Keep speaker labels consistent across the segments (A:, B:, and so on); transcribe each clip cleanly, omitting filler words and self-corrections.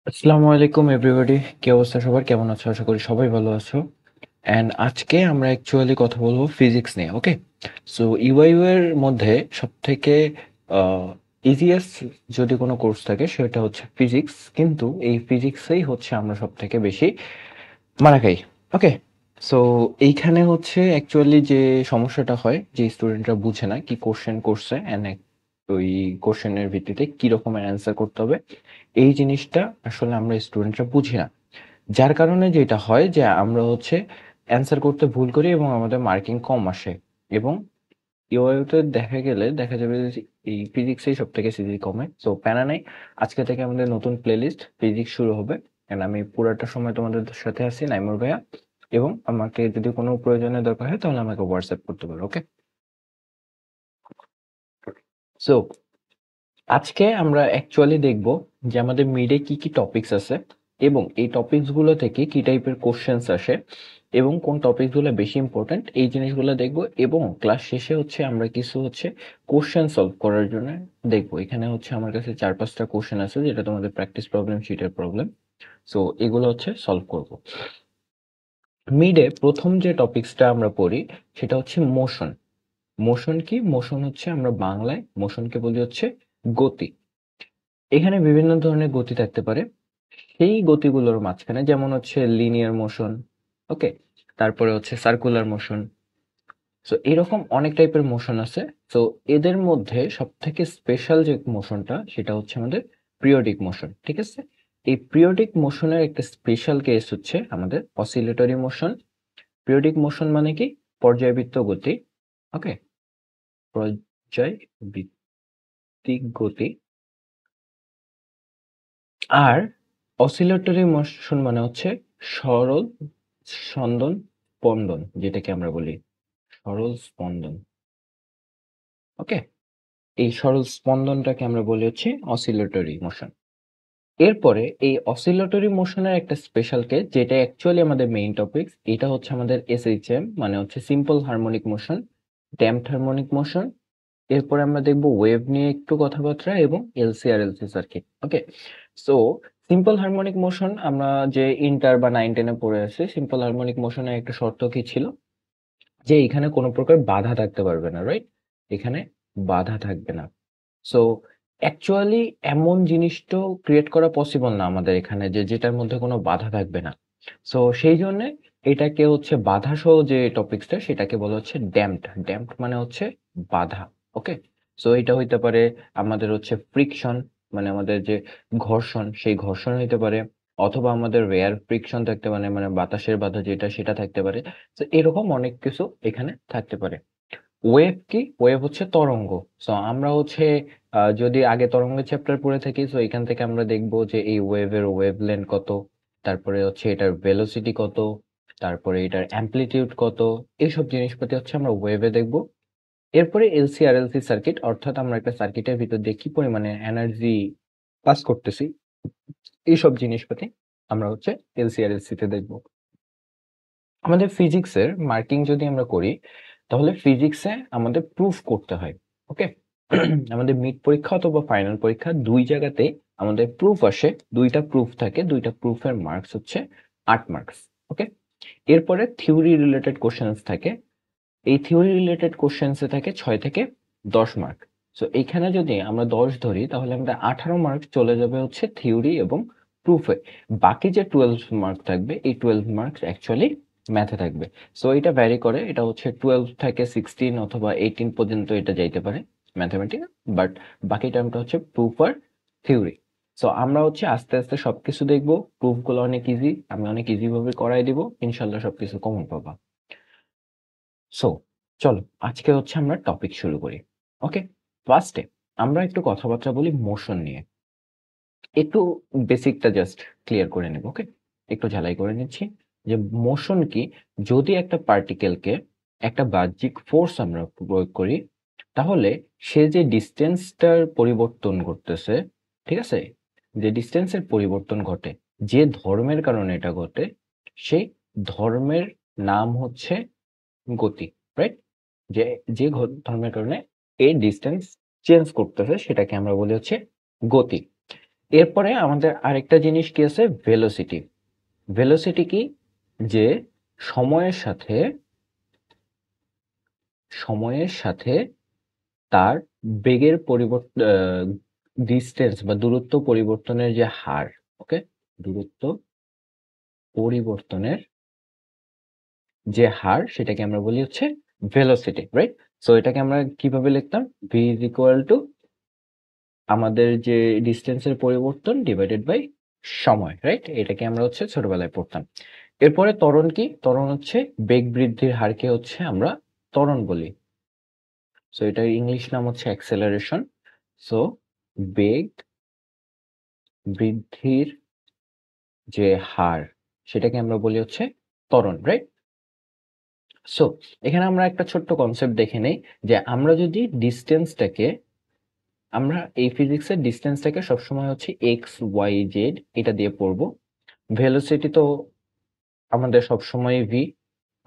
A: আসসালামু আলাইকুম এভরিবডি। কি অবস্থা সবার? কেমন আছো? আশা করি সবাই ভালো আছো। অ্যান্ড আজকে আমরা অ্যাকচুয়ালি কথা বলবো ফিজিক্স নিয়ে। ওকে? সো ইউআইইউ এর মধ্যে সবথেকে আ ইজিয়েস্ট যদি কোনো কোর্স থাকে সেটা হচ্ছে ফিজিক্স। কিন্তু এই ফিজিক্সেই হচ্ছে আমরা সবথেকে বেশি মারা খাই। ওকে? সো এইখানে হচ্ছে অ্যাকচুয়ালি যে সমস্যাটা হয় যে স্টুডেন্টরা বুঝে না কি কোশ্চেন করছে অ্যান্ড ওই কোশ্চেনের ভিত্তিতে কি রকমের অ্যান্সার করতে হবে এই জিনিসটা আসলে আমরা স্টুডেন্টরা বুঝি না। যার কারণে যেটা হয় যে আমরা হচ্ছে অ্যান্সার করতে ভুল করি এবং আমাদের মার্কিং কম আসে। এবং ইওআইতে দেখা যাবে যে এই ফিজিক্সেই সবথেকে সিজি কমে। সো প্যারা নাই। আজকে থেকে আমাদের নতুন প্লেলিস্ট ফিজিক্স শুরু হবে। অ্যান্ড আমি পুরাটা সময় তোমাদের সাথে আছি নাইমুর ভাইয়া। এবং আমাকে যদি কোনো প্রয়োজনের দরকার হয় তাহলে আমাকে হোয়াটসঅ্যাপ করতে পারো। ওকে? সো আজকে আমরা অ্যাকচুয়ালি দেখব যে আমাদের মিডে কি কি টপিকস আছে এবং এই টপিকস গুলো থেকে কি টাইপের কোশ্চেন্স আসে এবং কোন টপিকস গুলো বেশি ইম্পর্ট্যান্ট এই জিনিসগুলো দেখব এবং ক্লাস শেষে হচ্ছে আমরা কিছু হচ্ছে কোশ্চেন সলভ করার জন্য দেখব। এখানে হচ্ছে আমার কাছে 4-5টা কোশ্চেন আছে যেটা তোমাদের প্র্যাকটিস প্রবলেম শিটের প্রবলেম। সো এগুলো হচ্ছে সলভ করব। মিডে প্রথম যে টপিকসটা আমরা পড়ি সেটা হচ্ছে মোশন। মোশন কি? মোশন হচ্ছে আমরা বাংলায় মোশনকে বলি হচ্ছে গতি। এখানে বিভিন্ন ধরনের গতি থাকতে পারে। সেই গতিগুলোর মাঝখানে যেমন হচ্ছে লিনিয়ার মোশন, ওকে? তারপরে হচ্ছে সার্কুলার মোশন। সো এরকম অনেক টাইপের মোশন আছে। সো এদের মধ্যে সবথেকে স্পেশাল যে মোশনটা সেটা হচ্ছে আমাদের পিরিয়ডিক মোশন, ঠিক আছে? এই পিরিয়ডিক মোশনের একটা স্পেশাল কেস হচ্ছে আমাদের অসিলেটরি মোশন। পিরিয়ডিক মোশন মানে কি? পর্যায়বৃত্ত গতি, ওকে? পর্যায়বৃত্তিক গতি। আর অসিলেটরি মোশন মানে হচ্ছে সরল স্পন্দন স্পন্দন যেটাকে আমরা বলি সরল স্পন্দন, ওকে? এই সরল স্পন্দনটাকে আমরা বলি হচ্ছে অসিলেটরি মোশন। এরপরে এই অসিলেটরি মোশনের একটা স্পেশাল কেস যেটা অ্যাকচুয়ালি আমাদের মেইন টপিক, এটা হচ্ছে আমাদের এসএইচএম মানে হচ্ছে simple harmonic motion, damped harmonic motion. এরপরে আমরা দেখব ওয়েভ নিয়ে একটু কথাবার্তা এবং এলসি আর এলসি সার্কিট, ওকে? সো সিম্পল হারমোনিক মোশন আমরা যে ইন্টার বা 9-10 এ পড়ে আসছি, সিম্পল হারমোনিক মোশনের একটা শর্ত কি ছিল যে এখানে কোনো প্রকার বাধা থাকতে পারবে না, রাইট? এখানে বাধা থাকবে না। সো অ্যাকচুয়ালি এমন জিনিস তো ক্রিয়েট করা পসিবল না আমাদের এখানে যে যেটার মধ্যে কোনো বাধা থাকবে না। সো সেই জন্য এটাকে হচ্ছে বাধা সহ যে টপিকসটা সেটাকে বলা হচ্ছে ড্যাম্পড। ড্যাম্পড মানে হচ্ছে বাধা, ওকে? সো এটা হইতে পারে আমাদের হচ্ছে ফ্রিকশন মানে আমাদের যে ঘর্ষণ সেই ঘর্ষণ হইতে পারে, অথবা আমাদের রেয়ার ফ্রিকশন থাকতে পারে মানে বাতাসের বাধা যেটা সেটা থাকতে পারে। তো এরকম অনেক কিছু এখানে থাকতে পারে। ওয়েভ কি? ওয়েভ হচ্ছে তরঙ্গ। সো আমরা হচ্ছে যদি আগে তরঙ্গের চ্যাপ্টার পড়ে থাকি সো এখান থেকে আমরা দেখব যে এই ওয়েভের ওয়েভলেন্থ কত, তারপরে হচ্ছে এটার ভেলোসিটি কত, তারপরে এটার অ্যামপ্লিটিউড কত, এইসব জিনিসপাতি হচ্ছে আমরা ওয়েভে দেখব। এরপরে এলসি আর এলসি সার্কিট, অর্থাৎ আমরা একটা সার্কিটের ভিতর দিয়ে কি পরিমাণে এনার্জি পাস করতেছি এইসব জিনিসপাতি আমরা হচ্ছে এলসি আর এলসি তে দেখব। আমাদের ফিজিক্সের মার্কিং যদি আমরা করি তাহলে ফিজিক্সে আমাদের প্রুফ করতে হয়, ওকে? আমাদের মিড পরীক্ষা অথবা ফাইনাল পরীক্ষা দুই জায়গাতে আমাদের প্রুফ আসে, দুইটা প্রুফ থাকে, দুইটা প্রুফের মার্কস হচ্ছে 8 মার্কস, ওকে? এরপরে থিওরি রিলেটেড কোশ্চেন্স থাকে। এই থিওরি রিলেটেড কোশ্চেন্সে থাকে 6 থেকে 10 মার্ক। সো এইখানে যদি আমরা 10 ধরি তাহলে আমাদের 18 মার্ক চলে যাবে হচ্ছে থিওরি এবং প্রুফে। বাকি যে 12 মার্ক থাকবে এই 12 মার্কস অ্যাকচুয়ালি ম্যাথে থাকবে। সো এটা ভ্যারি করে, এটা হচ্ছে 12 থেকে 16 অথবা 18 পর্যন্ত এটা যাইতে পারে ম্যাথমেটিক্স, বাট বাকি টাইমটা হচ্ছে প্রুফ আর থিওরি। সো আমরা হচ্ছে আস্তে আস্তে সবকিছু দেখবো, প্রুফগুলো অনেক ইজি, আমি অনেক ইজি ভাবে করাই দিব, ইনশাল্লাহ সবকিছু কমন পাবা। সো চলো আজকে হচ্ছে আমরা টপিক শুরু করি, ওকে? ফার্স্টে আমরা একটু কথাবার্তা বলি মোশন নিয়ে। একটু বেসিকটা জাস্ট ক্লিয়ার করে নেব, ওকে? একটু ঝালাই করে নিচ্ছি যে মোশন কি। যদি একটা পার্টিকেলকে একটা বাহ্যিক ফোর্স আমরা প্রয়োগ করি তাহলে সে যে ডিস্টেন্সটার পরিবর্তন করতেছে, ঠিক আছে? যে ডিস্টেন্সের পরিবর্তন ঘটে, যে ধর্মের কারণে এটা ঘটে সেই ধর্মের নাম হচ্ছে গতি, রাইট? যে যে ধর্মের কারণে এই ডিস্টেন্স চেঞ্জ করতেছে সেটাকে আমরা বলি হচ্ছে গতি। এরপরে আমাদের আরেকটা জিনিস কি আছে, ভেলোসিটি। ভেলোসিটি কি, যে সময়ের সাথে তার বেগের ডিস্টেন্স বা দূরত্ব পরিবর্তনের যে হার, ওকে, দূরত্ব পরিবর্তনের যে হার সেটাকে আমরা বলি হচ্ছে ভেলোসিটি, রাইট? সো এটাকে আমরা কিভাবে লিখতাম, ভি ইজ ইকুয়াল টু আমাদের যে ডিস্টেন্সের পরিবর্তন ডিভাইডেড বাই সময়, রাইট? এটাকে আমরা হচ্ছে ছোটবেলায় পড়তাম। এরপরে ত্বরণ কি, ত্বরণ হচ্ছে বেগ বৃদ্ধির হারকে হচ্ছে আমরা ত্বরণ বলি। সো এটার ইংলিশ নাম হচ্ছে অ্যাক্সেলারেশন। সো বেগ বৃদ্ধির যে হার সেটাকে আমরা বলি হচ্ছে ত্বরণ, রাইট? সো এখানে আমরা একটা ছোট্ট কনসেপ্ট দেখে নেই, যে আমরা যদি ডিস্টেন্সটাকে, আমরা এই ফিজিক্সের ডিস্টেন্সটাকে সবসময় হচ্ছে এক্স ওয়াই জেড এটা দিয়ে পড়বো। ভেলোসিটি তো আমাদের সবসময় ভি,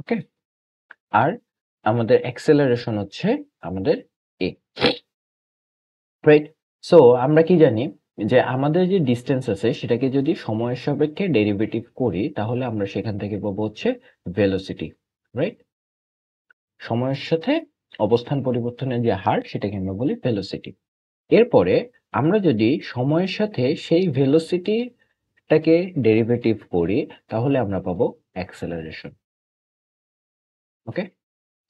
A: ওকে, আর আমাদের অ্যাক্সেলারেশন হচ্ছে আমাদের এ, রাইট? সো আমরা কি জানি, যে আমাদের যে ডিস্টেন্স আছে সেটাকে যদি সময়ের সাপেক্ষে ডেরিভেটিভ করি তাহলে আমরা সেখান থেকে পাবো হচ্ছে ভেলোসিটি, রাইট? সময়ের সাথে অবস্থান পরিবর্তনের যে হার সেটাকে আমরা বলি ভেলোসিটি। এরপরে আমরা যদি সময়ের সাথে সেই ভেলোসিটিটাকে ডেরিভেটিভ করি তাহলে আমরা পাবো অ্যাক্সেলারেশন, ওকে?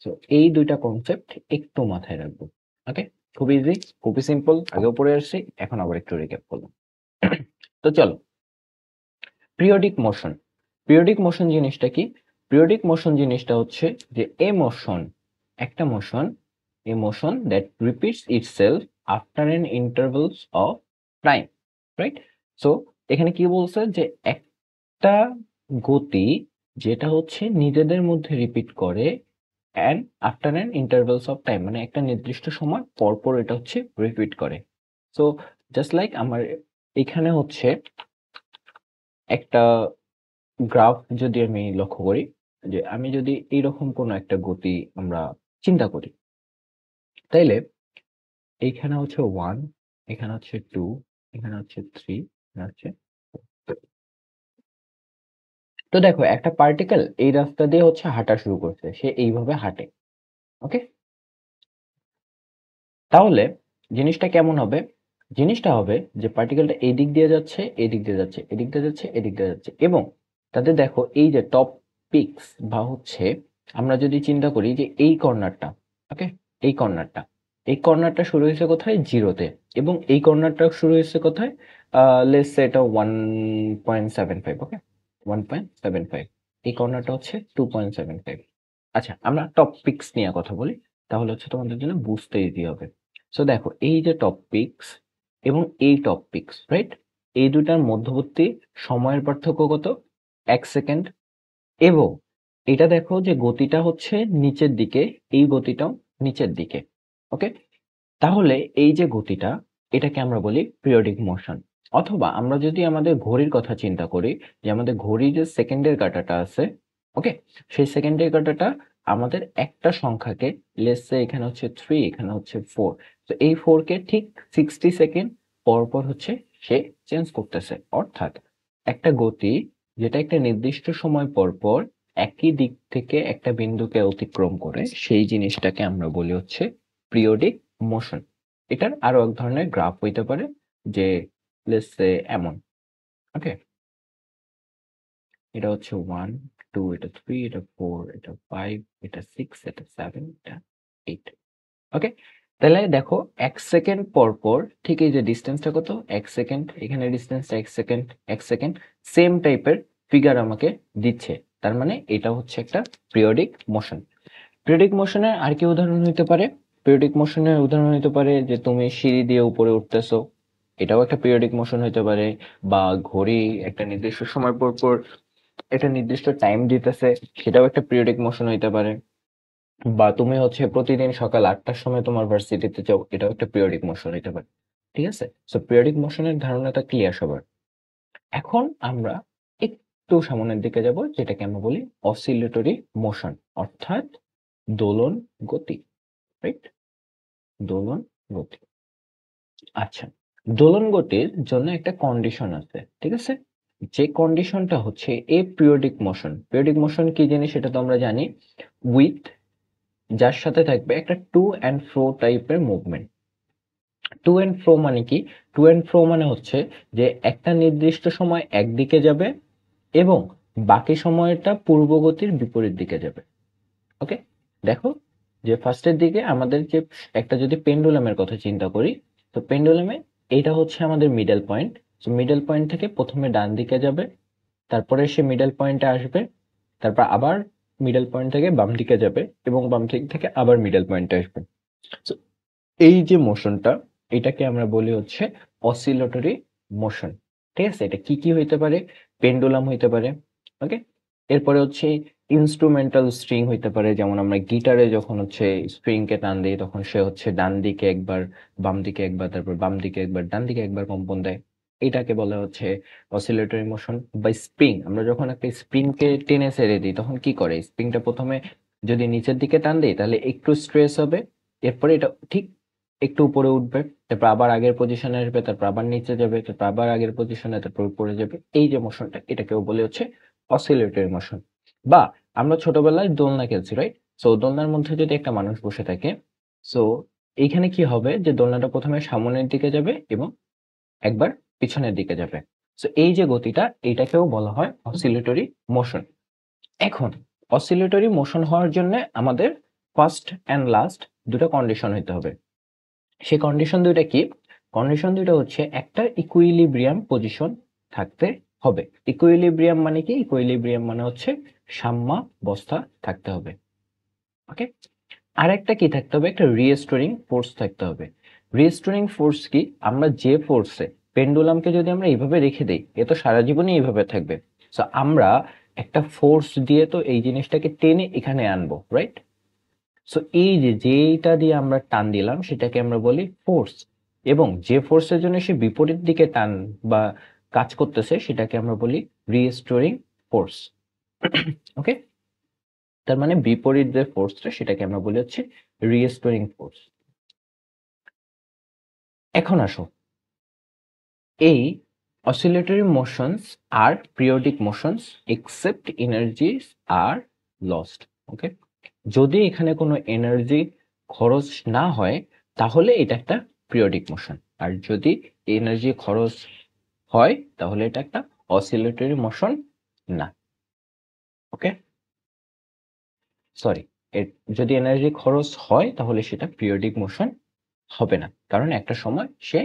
A: সো এই দুইটা কনসেপ্ট একটু মাথায় রাখবো, ওকে? খুব ইজি, খুবই সিম্পল, আগেও পড়ে আসছি, এখন আবার একটু রিক্যাপ করলাম। তো চলো, পিরিয়ডিক মোশন। পিরিয়ডিক মোশন জিনিসটা কি? পিরিয়ডিক মোশন জিনিসটা হচ্ছে যে একটা motion that repeats itself after N intervals of time, right? So এখানে কি বলছে, যে একটা গতি যেটা হচ্ছে নিজেদের মধ্যে রিপিট করে and after an intervals of time, মানে একটা নির্দিষ্ট সময় পর পর এটা হচ্ছে রিপিট করে। সো জাস্ট লাইক আমার এখানে হচ্ছে একটা গ্রাফ যদি আমি লক্ষ্য করি, যে আমি যদি এইরকম কোনো একটা গতি আমরা চিন্তা করি, তাইলে এইখানে হচ্ছে 1, এখানে হচ্ছে 2, এখানে হচ্ছে 3, এখানে হচ্ছে 4। তো দেখো একটা পার্টিকেল এই রাস্তা দিয়ে হচ্ছে হাঁটা শুরু করছে, সে এইভাবে হাঁটে, ওকে? তাহলে জিনিসটা কেমন হবে? জিনিসটা হবে যে পার্টিকেলটা এই দিক দিয়ে যাচ্ছে, এই দিক দিয়ে যাচ্ছে, এদিক দিয়ে যাচ্ছে, এদিক দিয়ে যাচ্ছে, এবং তাদের দেখো এই যে টপ পিকস বা হচ্ছে আমরা যদি চিন্তা করি যে এই কর্নারটা, ওকে, এই কর্নারটা শুরু হয়েছে কোথায়, জিরোতে, এবং এই কর্নারটা শুরু হয়েছে কোথায়, লেটস সে এটা 1.75, ওকে, 1.75। এই কর্নারটা হচ্ছে 2.75। আচ্ছা, আমরা টপ পিকস নিয়ে কথা বলি, তাহলে হচ্ছে তোমাদের জন্য বুঝতে ইজি হবে। সো দেখো এই যে টপ পিকস এবং এই টপ পিকস, রাইট? এই দুটার মধ্যবর্তী সময়ের পার্থক্য কত, 1 সেকেন্ড। এবং এটা দেখো যে গতিটা হচ্ছে নিচের দিকে, এই গতিটাও নিচের দিকে, ওকে? তাহলে এই যে গতিটা, এটাকে আমরা বলি পিরিয়ডিক মোশন। অথবা আমরা যদি আমাদের ঘড়ির কথা চিন্তা করি, যে আমাদের ঘড়ির যে সেকেন্ডের কাঁটাটা আছে, ওকে, সেই সেকেন্ডের কাঁটাটা আমাদের একটা সংখ্যাকে, লেটস সে এখানে হচ্ছে 3, এখানে হচ্ছে 4, তো এই 4 কে ঠিক 60 সেকেন্ড পর পর হচ্ছে সে চেঞ্জ করতেছে। অর্থাৎ একটা গতি যেটা একটা নির্দিষ্ট সময় পর পর একই দিক থেকে একটা বিন্দুকে অতিক্রম করে, সেই জিনিসটাকে আমরা বলি হচ্ছে পিরিয়ডিক মোশন। এটার আরো এক ধরনের গ্রাফ হইতে পারে, যে লেটস সে এমন, ওকে, এটা হচ্ছে 1, 2, এটা 3, এটা 4, এটা 5, এটা 6, এটা 7, এটা 8, ওকে? তাহলে দেখো 1 সেকেন্ড পর পর ঠিক এই যে ডিস্টেন্সটা কত, 1 সেকেন্ড, এখানে ডিস্টেন্সটা 1 সেকেন্ড, 1 সেকেন্ড, সেম টাইপের ফিগার আমাকে দিচ্ছে। তার মানে এটা হচ্ছে একটা পিরিয়ডিক মোশন। পিরিয়ডিক মোশনের আর কি উদাহরণ হইতে পারে? পিরিয়ডিক মোশনের উদাহরণ হইতে পারে যে তুমি সিঁড়ি দিয়ে উপরে উঠতেছো, এটাও একটা পিরিয়ডিক মোশন হইতে পারে। বা ঘড়ি একটা নির্দিষ্ট সময় পর পর একটা নির্দিষ্ট টাইম দিতেছে, সেটাও একটা পিরিয়ডিক মোশন হইতে পারে। বা তুমি হচ্ছে প্রতিদিন সকাল 8টার সময় তোমার ভার্সিটিতে যাও, এটাও একটা পিরিয়ডিক মোশন হইতে পারে। ঠিক আছে? সো পিরিয়ডিক মোশনের ধারণাটা ক্লিয়ার সবার। এখন আমরা একটু সামনের দিকে যাব, যেটাকে আমরা বলি অসিলেটরি মোশন, অর্থাৎ দোলন গতি, রাইট? দোলন গতি। আচ্ছা, দোলন গতির জন্য একটা কন্ডিশন আছে, ঠিক আছে? যে কন্ডিশনটা হচ্ছে এ পিরিয়ডিক মোশন। পিরিয়ডিক মোশন কি জিনিস সেটা তো আমরা জানি, উইথ যার সাথে থাকবে একটা টু অ্যান্ড ফ্রো টাইপের মুভমেন্ট। টু অ্যান্ড ফ্রো মানে কি? টু অ্যান্ড ফ্রো মানে হচ্ছে যে একটা নির্দিষ্ট সময় একদিকে যাবে এবং বাকি সময়টা পূর্বগতির বিপরীত দিকে যাবে। ওকে, দেখো যে ফার্স্টের দিকে আমাদের যে একটা যদি পেন্ডুলামের কথা চিন্তা করি, তো পেন্ডুলামে এইটা হচ্ছে আমাদের মিডল পয়েন্ট। তো মিডল পয়েন্ট থেকে প্রথমে ডান দিকে যাবে, তারপরে সে মিডল পয়েন্টে আসবে, তারপর আবার মিডল পয়েন্ট থেকে বাম দিকে যাবে এবং বাম দিক থেকে আবার মিডল পয়েন্টে আসবে। তো এই যে মোশনটা, এটাকে আমরা বলি হচ্ছে অসিলেটরি মোশন। ঠিক আছে, এটা কি কি হইতে পারে? পেন্ডুলাম হইতে পারে। ওকে, এরপরে হচ্ছে ইনস্ট্রুমেন্টাল স্ট্রিং হইতে পারে, যেমন আমরা গিটারে যখন হচ্ছে স্ট্রিং কে টান দিই তখন সে হচ্ছে ডান দিকে একবার, বাম দিকে একবার, তারপর বাম দিকে একবার, ডান দিকে একবার কম্পন দেয়। এটাকে বলা হচ্ছে অসিলেটরি মোশন। বা স্প্রিং, আমরা যখন একটা স্প্রিং কে টেনে ছেড়ে দিই তখন কি করে? স্প্রিংটা প্রথমে যদি নিচের দিকে টান দিই তাহলে একটু স্ট্রেস হবে, এরপরে এটা ঠিক একটু উপরে উঠবে, তারপর আবার আগের পজিশনে আসবে, তারপর আবার নিচে যাবে, তারপর আবার আগের পজিশনে, তারপর উপরে যাবে। এই যে মোশনটা, এটাকেও বলে হচ্ছে অসিলেটরি মোশন। বা আমরা ছোটবেলায় দোলনা খেলছি, রাইট? সো দোলনার মধ্যে যদি একটা মানুষ বসে থাকে, সো এইখানে কি হবে যে দোলনাটা প্রথমে সামনের দিকে যাবে এবং একবার পিছনের দিকে যাবে। সো এই যে গতিটা, এটাকেও বলা হয় অসিলেটরি মোশন। এখন অসিলেটরি মোশন হওয়ার জন্য আমাদের ফার্স্ট অ্যান্ড লাস্ট দুটো কন্ডিশন হইতে হবে। সেই কন্ডিশন দুইটা কি? কন্ডিশন দুইটা হচ্ছে একটা ইকুইলিব্রিয়াম পজিশন থাকতে হবে। ইকুইলিব্রিয়াম মানে কি? ইকুইলিব্রিয়াম মানে হচ্ছে সাম্যাবস্থা থাকতে হবে। ওকে, আর একটা কি থাকতে হবে? একটা রিস্টোরিং ফোর্স থাকতে হবে। রিস্টোরিং ফোর্স কি? আমরা যে ফোর্সে পেন্ডুলামকে যদি আমরা এইভাবে রেখে দেই, এ তো সারা জীবনই এইভাবে থাকবে। সো আমরা একটা ফোর্স দিয়ে তো এই জিনিসটাকে টেনে এখানে আনবো, রাইট? সো এই যে যেইটা দিয়ে আমরা টান দিলাম সেটাকে আমরা বলি ফোর্স, এবং যে ফোর্সের জন্য সে বিপরীত দিকে টান বা কাজ করতেছে সেটাকে আমরা বলি রিস্টোরিং ফোর্স। ওকে, তার মানে বিপরীত যে ফোর্সটা সেটাকে আমরা বলি হচ্ছে রিস্টোরিং ফোর্স। এখন আসো, এই অসিলেটরি মোশনস আর পিরিয়ডিক মোশনস এক্সেপ্ট এনার্জিস আর লস্ট। ওকে, যদি এখানে কোনো এনার্জি খরচ না হয় তাহলে এটা একটা পিরিয়ডিক মোশন, আর যদি এনার্জি খরচ হয় তাহলে এটা একটা অসিলেটরি মোশন না। ওকে, সরি, যদি এনার্জি খরচ হয় তাহলে সেটা পিরিয়ডিক মোশন হবে না, কারণ একটা সময় সে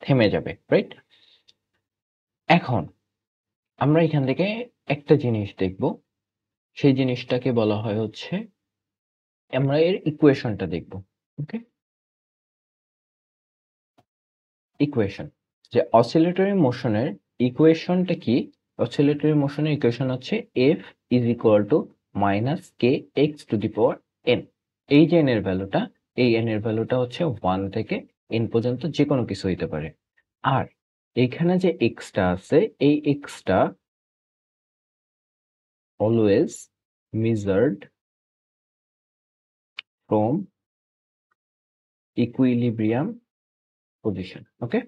A: থেমে যাবে, রাইট? এখন আমরা এখান থেকে একটা জিনিস দেখব, সেই জিনিসটাকে বলা হয় হচ্ছে, আমরা এর ইকুয়েশনটা দেখব। ওকে, ইকুয়েশন, যে অসিলেটরি মোশনের ইকুয়েশনটা কি? অসিলেটরি মোশনের ইকুয়েশন হচ্ছে F is equal to minus K x to the power N. এই যে এন এর ভ্যালুটা, এই এন এর ভ্যালুটা হচ্ছে 1 থেকে এন পর্যন্ত যে কোনো কিছু হইতে পারে। আর এইখানে যে এক্সটা আছে, এই extra always measured from equilibrium position. Okay,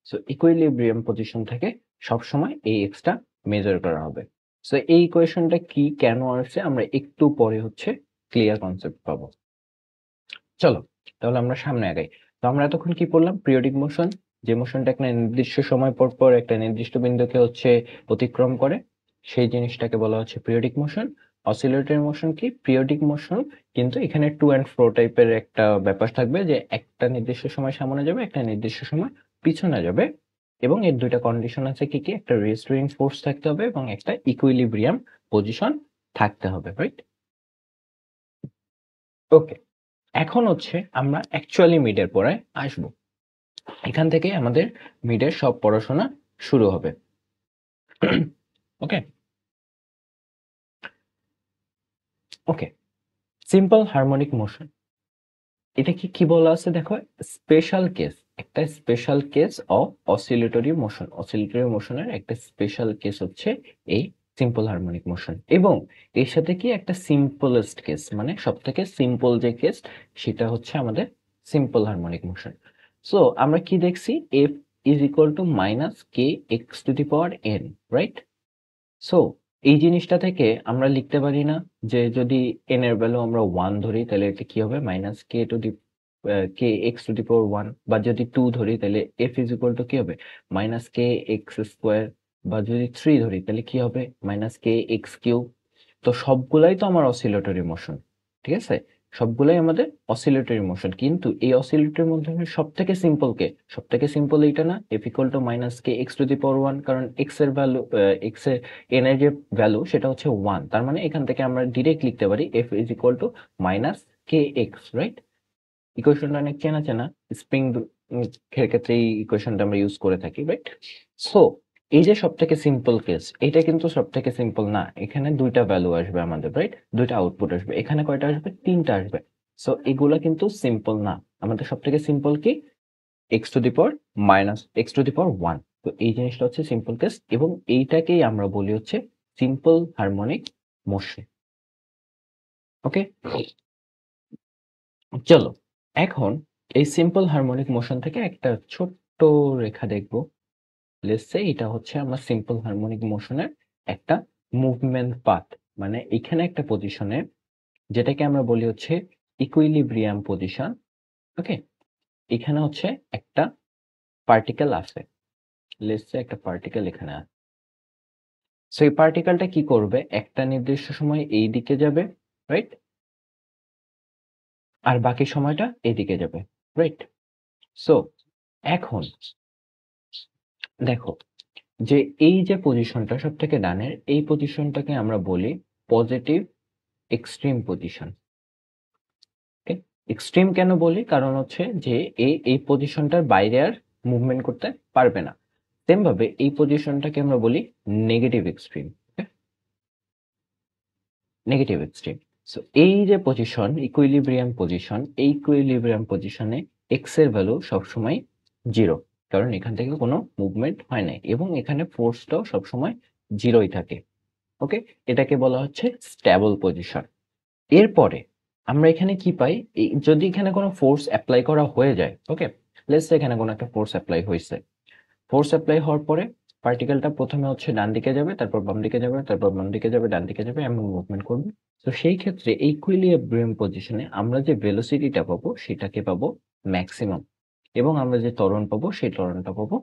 A: so equilibrium position থেকে সবসময় এই এক্সটা মেজার করা হবে। সো এই ইকুয়েশনটা কি, কেন আসছে, আমরা একটু পরে হচ্ছে ক্লিয়ার কনসেপ্ট পাবো। চলো তাহলে আমরা সামনে আগাই। তো আমরা এতক্ষণ কি পড়লাম? পিরিয়ডিক মোশন, যে মোশনটা একটা নির্দিষ্ট সময় পর পর একটা নির্দিষ্ট বিন্দুকে হচ্ছে অতিক্রম করে, সেই জিনিসটাকে বলা হচ্ছে পিরিয়ডিক মোশন। অসিলেটরি মোশন কি? পিরিয়ডিক মোশন, কিন্তু এখানে টু অ্যান্ড ফ্রো টাইপের একটা ব্যাপার থাকবে, যে একটা নির্দিষ্ট সময় সামনে যাবে, একটা নির্দিষ্ট সময় পিছনে যাবে, এবং এর দুইটা কন্ডিশন আছে কি কি? একটা রেস্টোরিং ফোর্স থাকতে হবে এবং একটা ইকুইলিব্রিয়াম পজিশন থাকতে হবে, রাইট? ওকে, এখন হচ্ছে আমরা অ্যাকচুয়ালি মিডের পড়ায় আসব। এখান থেকে আমাদের মিডের সব পড়াশোনা শুরু হবে। ওকে, ওকে, সিম্পল হারমোনিক মোশন, এটা কি কি বলা আছে দেখো? স্পেশাল কেস, একটা special case of oscillatory motion. Oscillatory মোশনের একটা স্পেশাল কেস হচ্ছে এই সিম্পল হারমোনিক মোশন, এবং এর সাথে কি একটা সিম্পলেস্ট কেস, মানে সব থেকে সিম্পল যে কেস সেটা হচ্ছে আমাদের সিম্পল হারমোনিক মোশন। সো আমরা কি দেখছি? F is equal to minus K x to the power N, right? So এই জিনিসটা থেকে আমরা লিখতে পারি না যে যদি এন এর ভ্যালু আমরা 1 ধরি তাহলে এটা কি হবে minus k to the k x to the power 1, বা যদি 2 ধরি তাহলে এফ ইজ ইকুয়াল টু কি হবে মাইনাস কে এক্স স্কোয়ার, বা যদি 3 ধরি তাহলে কি হবে মাইনাস কে এক্স কিউব। তো সবগুলাই তো আমার অসিলেটরি মোশন, ঠিক আছে? সবগুলাই আমাদের অসিলেটরি মোশন, কিন্তু এই অসিলেটরি মধ্যে সব থেকে সিম্পল কে, সব থেকে সিম্পল এইটা না, F equal to minus K x to the power 1, কারণ এক্স এর ভ্যালু, এক্স এর এন এর যে ভ্যালু সেটা হচ্ছে 1, তার মানে এখান থেকে আমরা ডিরেক্ট লিখতে পারি F is equal to minus K x, right? ইকুয়েশনটা অনেক চেনা চেনা, স্প্রিং এর ক্ষেত্রে এই ইকুয়েশনটা আমরা ইউজ করে থাকি, রাইট? সো এই যে সব থেকে সিম্পল কেস, এটা কিন্তু সব থেকে সিম্পল না, এখানে দুইটা ভ্যালু আসবে আমাদের, রাইট? দুইটা আউটপুট আসবে, এখানে কয়টা আসবে, তিনটা আসবে। সো এগুলা কিন্তু সিম্পল না, আমাদের সব থেকে সিম্পল কি x to the power minus x to the power 1। তো এই জিনিসটা হচ্ছে সিম্পল কেস, এবং এইটাকেই আমরা বলি হচ্ছে সিম্পল হারমোনিক মোশন। ওকে, চলো এখন এই সিম্পল হারমোনিক মোশন থেকে একটা ছোট্ট রেখা দেখব। লেটস সে এটা হচ্ছে আমার সিম্পল হারমোনিক মোশনের একটা মুভমেন্ট পাথ, মানে এখানে একটা পজিশনে, যেটাকে আমরা বলি হচ্ছে ইকুইলিব্রিয়াম পজিশন। ওকে, এখানে হচ্ছে একটা পার্টিকেল আছে, লেটস সে একটা পার্টিকেল এখানে আছে। সো এই পার্টিকেলটা কি করবে, একটা নির্দিষ্ট সময় এই দিকে যাবে, রাইট? আর বাকি সময়টা এদিকে যাবে, রাইট? সো এখন দেখো যে এই যে পজিশনটা সব থেকে ডানের, এই পজিশনটাকে আমরা বলি পজিটিভ এক্সট্রিম পজিশন। এক্সট্রিম কেন বলি, কারণ হচ্ছে যে এই পজিশনটার বাইরে আর মুভমেন্ট করতে পারবে না। সেম ভাবে এই পজিশনটাকে আমরা বলি negative extreme, negative extreme. So এই যে পজিশন ইকুইলিব্রিয়াম পজিশন, এই ইকুইলিব্রিয়াম পজিশনে এক্স এর ভ্যালু সবসময় 0, কারণ এখান থেকে কোনো মুভমেন্ট হয় না, এবং এখানে ফোর্সটাও সবসময় 0ই থাকে। ওকে, এটাকে বলা হচ্ছে স্টেবল পজিশন। এরপরে আমরা এখানে কি পাই, যদি এখানে কোনো ফোর্স অ্যাপ্লাই করা হয়ে যায়, ওকে, লেটস সে এখানে কোনো একটা ফোর্স অ্যাপ্লাই হয়েছে, ফোর্স অ্যাপ্লাই হওয়ার পরে পার্টিকেলটা প্রথমে হচ্ছে ডান দিকে যাবে, তারপর বাম দিকে যাবে, তারপর বাম দিকে যাবে, ডান দিকে যাবে, এমন মুভমেন্ট করবে। তো সেই ক্ষেত্রে এই ইকুইলিব্রিয়াম পজিশনে আমরা যে ভেলোসিটিটা পাবো সেটাকে পাবো ম্যাক্সিমাম, এবং আমরা যে ত্বরণ পাবো সেই ত্বরণটা পাবো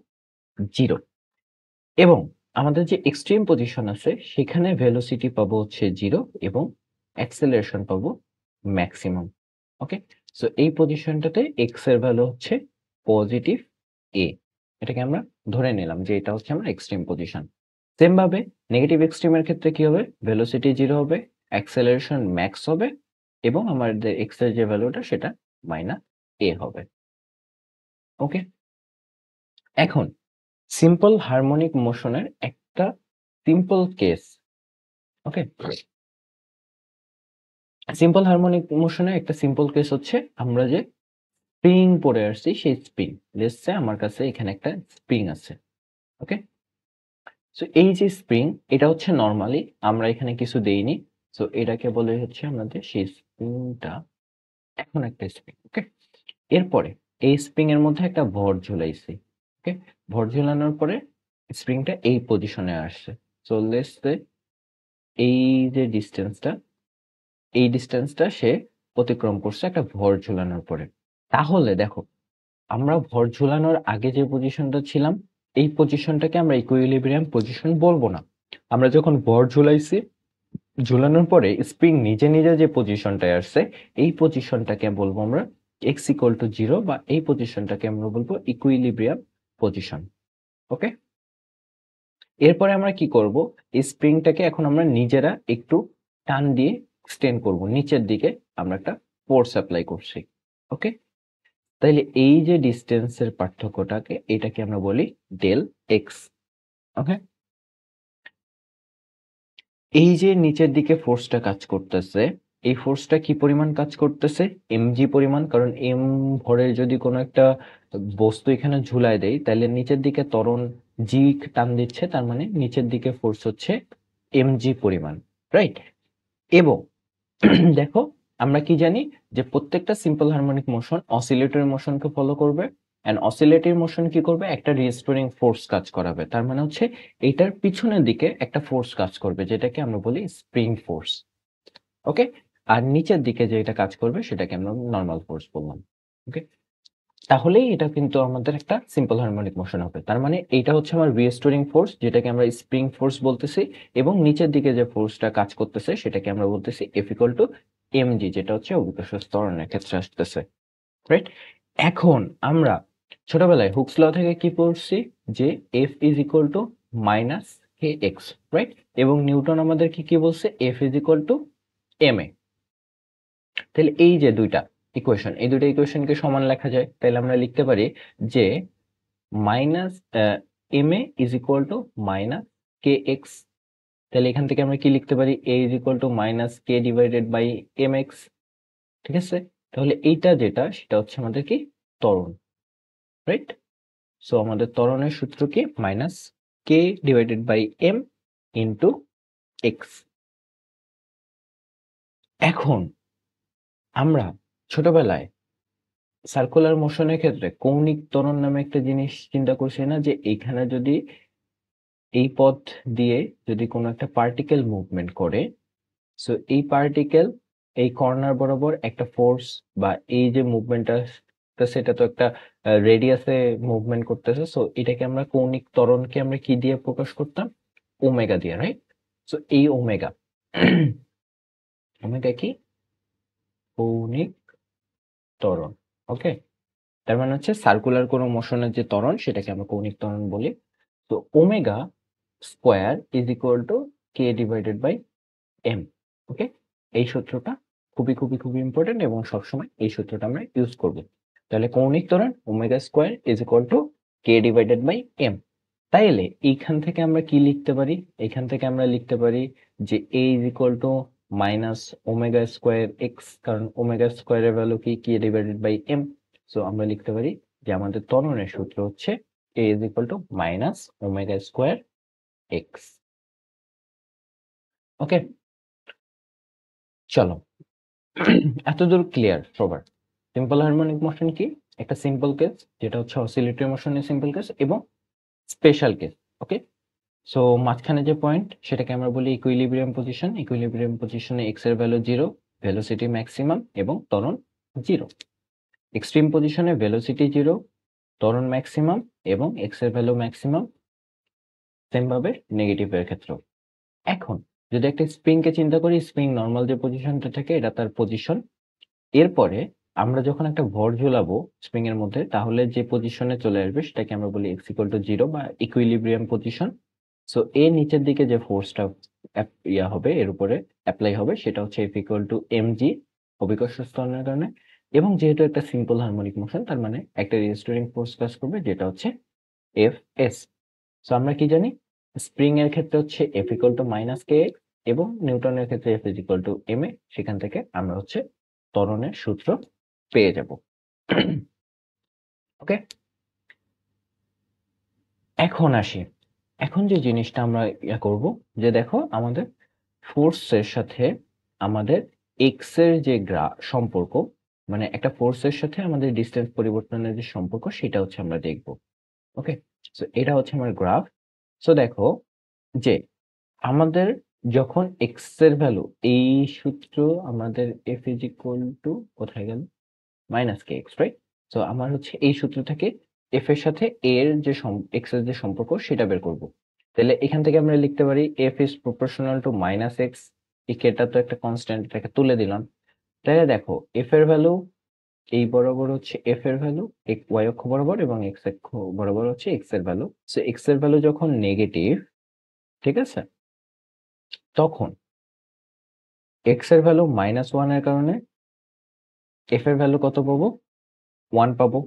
A: 0। এবং আমাদের যে এক্সট্রিম পজিশন আছে সেখানে ভেলোসিটি পাবো হচ্ছে 0, এবং অ্যাক্সেলারেশন পাবো ম্যাক্সিমাম। ওকে, সো এই পজিশনটাতে এক্স এর ভ্যালু হচ্ছে পজিটিভ এ, এটাকে আমরা ধরে নিলাম যে এটা হচ্ছে আমরা এক্সট্রিম পজিশন। সেম ভাবে নেগেটিভ এক্সট্রিমের ক্ষেত্রে কি হবে, ভেলোসিটি 0 হবে, অ্যাক্সেলারেশন ম্যাক্স হবে, এবং আমাদের এক্স এর যে ভ্যালুটা সেটা মাইনাস এ হবে। ওকে, এখন সিম্পল হারমোনিক মোশনের একটা সিম্পল কেস। ওকে, সিম্পল হারমোনিক মোশনের একটা সিম্পল কেস হচ্ছে আমরা যে স্প্রিং পরে আসছি, সেই স্প্রিং, লেটস সে আমার কাছে এখানে একটা স্প্রিং আছে। ওকে, সো এই যে স্প্রিং, এটা হচ্ছে নরমালি আমরা এখানে কিছু দেইনি, সো এটাকে বলে হচ্ছে আমাদের সেই স্প্রিংটা এখন একটা স্প্রিং। ওকে, এরপরে এই স্প্রিং এর মধ্যে একটা ভর ঝুলাইছি। ওকে, ভর ঝুলানোর পরে স্প্রিংটা এই পজিশনে আসছে। সো লেটস সে এই যে ডিস্টেন্সটা, এই ডিস্টেন্সটা সে অতিক্রম করছে একটা ভর ঝুলানোর পরে। তাহলে দেখো, আমরা ভর ঝুলানোর আগে যে পজিশনটা ছিলাম, এই পজিশনটাকে আমরা ইকুইলিব্রিয়াম পজিশন বলবো না। আমরা যখন ভর ঝুলাইছি, ঝুলানোর পরে স্প্রিং নিজে নিজে যে পজিশনটায় আসছে, এই পজিশনটাকে বলবো আমরা এক্স ইকুয়াল টু 0, বা এই পজিশনটাকে আমরা বলবো ইকুইলিব্রিয়াম পজিশন। ওকে, এরপরে আমরা কি করব, এই স্প্রিংটাকে এখন আমরা নিজেরা একটু টান দিয়ে এক্সটেন্ড করব, নিচের দিকে আমরা একটা ফোর্স অ্যাপ্লাই করছি। ওকে, তাইলে এই যে ডিস্টেন্সের পার্থক্যটাকে, এটাকে আমরা বলি ডেল এক্স। ওকে, এই যে নিচের দিকে ফোর্সটা কাজ করতেছে, এই ফোর্সটা কি পরিমাণ কাজ করতেছে, এমজি পরিমাণ, কারণ এম ভরের যদি কোনো একটা বস্তু এখানে ঝুলায় দেয় তাহলে নিচের দিকে ত্বরণ জি টান দিচ্ছে, তার মানে নিচের দিকে ফোর্স হচ্ছে এমজি পরিমাণ, রাইট? এবং দেখো আমরা কি জানি যে প্রত্যেকটা simple harmonic motion oscillatory মোশনকে follow করবে, এন্ড অসিলেটরি মোশন কি করবে, একটা রিস্টোরিং ফোর্স কাজ করাবে। তার মানে হচ্ছে এইটার পিছনের দিকে একটা ফোর্স কাজ করবে, যেটাকে আমরা বলি স্প্রিং ফোর্স। ওকে, আর নিচের দিকে যেটা কাজ করবে সেটাকে আমরা নর্মাল ফোর্স বললাম। ওকে, তাহলেই এটা কিন্তু আমাদের একটা সিম্পল হারমোনিক মোশন হবে। তার মানে এইটা হচ্ছে আমার রিস্টোরিং ফোর্স, যেটাকে আমরা স্প্রিং ফোর্স বলতেছি, এবং নিচের দিকে যে ফোর্সটা কাজ করতেছে সেটাকে আমরা বলতেছি F = mg, যেটা হচ্ছে অভিকর্ষ ত্বরণের ক্ষেত্রে আসতেছে। রাইট, এখন আমরা ছোটবেলায় হুকস ল থেকে কি পড়ছি, যে F = -kx, রাইট, এবং নিউটন আমাদের কি বলছে, F = ma। তাহলে এই যে দুইটা ইকুয়েশন, এই দুইটা ইকুয়েশনকে সমান লেখা যায়। তাহলে আমরা লিখতে পারি যে মাইনাস ma = -kx। তাহলে এখান থেকে আমরা কি লিখতে পারি, a = -k/mx। ঠিক আছে, তাহলে এইটা যেটা সেটা হচ্ছে আমাদের কি ত্বরণ, রাইট। সো আমাদের ত্বরণের সূত্র কি, -k/m × x। এখন আমরা ছোটবেলায় সার্কুলার মোশনের ক্ষেত্রে কৌণিক ত্বরণ নামে একটা জিনিস চিন্তা করছি না, যে এইখানে যদি এই পথ দিয়ে যদি কোনো একটা পার্টিকেল মুভমেন্ট করে, সো এই পার্টিকেল এই কর্নার বরাবর একটা ফোর্স, বা এই যে মুভমেন্টটা সেটা তো একটা রেডিয়াসে মুভমেন্ট করতেছে, সো এটাকে আমরা কৌণিক ত্বরণকে আমরা কি দিয়ে প্রকাশ করতাম, ওমেগা দিয়ে, রাইট। সো এই ওমেগা ওমেগা কি, কৌণিক ত্বরণ। ওকে, তার মানে হচ্ছে সার্কুলার কোনো মোশনের যে ত্বরণ সেটাকে আমরা কৌণিক ত্বরণ বলি। তো ওমেগা স্কোয়ার = k/m। ওকে, এই সূত্রটা খুবই ইম্পর্টেন্ট, এবং সবসময় এই সূত্রটা আমরা ইউজ করব। তাহলে কৌণিক ত্বরণ ওমেগা স্কোয়ার = k/m। তাইলে এইখান থেকে আমরা কি লিখতে পারি, এখান থেকে আমরা লিখতে পারি যে a = -ω²x, কারণ ওমেগা স্কোয়ারের ভ্যালু কি, k/m। সো আমরা লিখতে পারি যে আমাদের ত্বরণের সূত্র হচ্ছে a = -ω²x। ওকে, চলো এতদূর ক্লিয়ার সবার। সিম্পল হারমোনিক মোশন কি, একটা সিম্পল কেস যেটা হচ্ছে অসিলেটরি মোশনের সিম্পল কেস এবং স্পেশাল কেস। ওকে, সো মাঝখানে যে পয়েন্ট সেটাকে আমরা বলি ইকুইলিব্রিয়াম পজিশন। ইকুইলিব্রিয়াম পজিশনে x এর ভ্যালু 0, ভেলোসিটি ম্যাক্সিমাম এবং ত্বরণ 0। এক্সট্রিম পজিশনে ভেলোসিটি 0, ত্বরণ ম্যাক্সিমাম এবং x এর ভ্যালু ম্যাক্সিমাম, সেম ভাবে নেগেটিভের ক্ষেত্রেও। এখন যদি একটা স্প্রিং কে চিন্তা করি, স্প্রিং নর্মাল যে পজিশনটা থাকে এটা তার পজিশন। এরপরে আমরা যখন একটা ভর ঝুলাবো স্প্রিং এর মধ্যে, তাহলে যে পজিশনে চলে আসবে সেটাকে আমরা বলি x = 0 বা ইকুইলিব্রিয়াম পজিশন। সো এর নিচের দিকে যে ফোর্সটা হবে, এর উপরে অ্যাপ্লাই হবে, সেটা হচ্ছে F = mg, অভিকর্ষ ত্বরণের কারণে। এবং যেহেতু একটা সিম্পল হারমোনিক মোশন, তার মানে একটা রেজিস্টারিং ফোর্স কাজ করবে, যেটা হচ্ছে Fs। সো আমরা কি জানি, স্প্রিং এর ক্ষেত্রে হচ্ছে F = -kx, এবং নিউটনের ক্ষেত্রে F = ma। সেখান থেকে আমরা হচ্ছে ত্বরণের সূত্র পেয়ে যাব। ওকে, এখন আসি, এখন যে জিনিসটা আমরা করব, যে দেখো আমাদের ফোর্সের সাথে আমাদের এক্স এর যে সম্পর্ক, মানে একটা ফোর্সের সাথে আমাদের ডিসটেন্স পরিবর্তনের যে সম্পর্ক, সেটা হচ্ছে আমরা দেখব। ওকে, সো এটা হচ্ছে আমার গ্রাফ। সো দেখো যে আমাদের যখন এক্স এর ভ্যালু, এই সূত্র আমাদের এফ ইজ ইকুয়াল টু কোথায় গেল, -kx, রাইট। সো আমার হচ্ছে এই সূত্র থেকে এফ এর সাথে এ এর যে এক্স এর যে সম্পর্ক সেটা বের করব। তাহলে এখান থেকে আমরা লিখতে পারি F is proportional two -x। এই কেটা তো একটা কনস্ট্যান্ট, এটাকে তুলে দিলাম। তাহলে দেখো এফ এর ভ্যালু এই বরাবর হচ্ছে এফ এর ভ্যালু ওয়াই অক্ষ বরাবর, এবং এক্স অক্ষ বরাবর হচ্ছে এক্স এর ভ্যালু। সো এক্স এর ভ্যালু যখন নেগেটিভ, ঠিক আছে, তখন এক্স এর ভ্যালু -1 এর কারণে এফ এর ভ্যালু কত পাবো, 1 পাবো,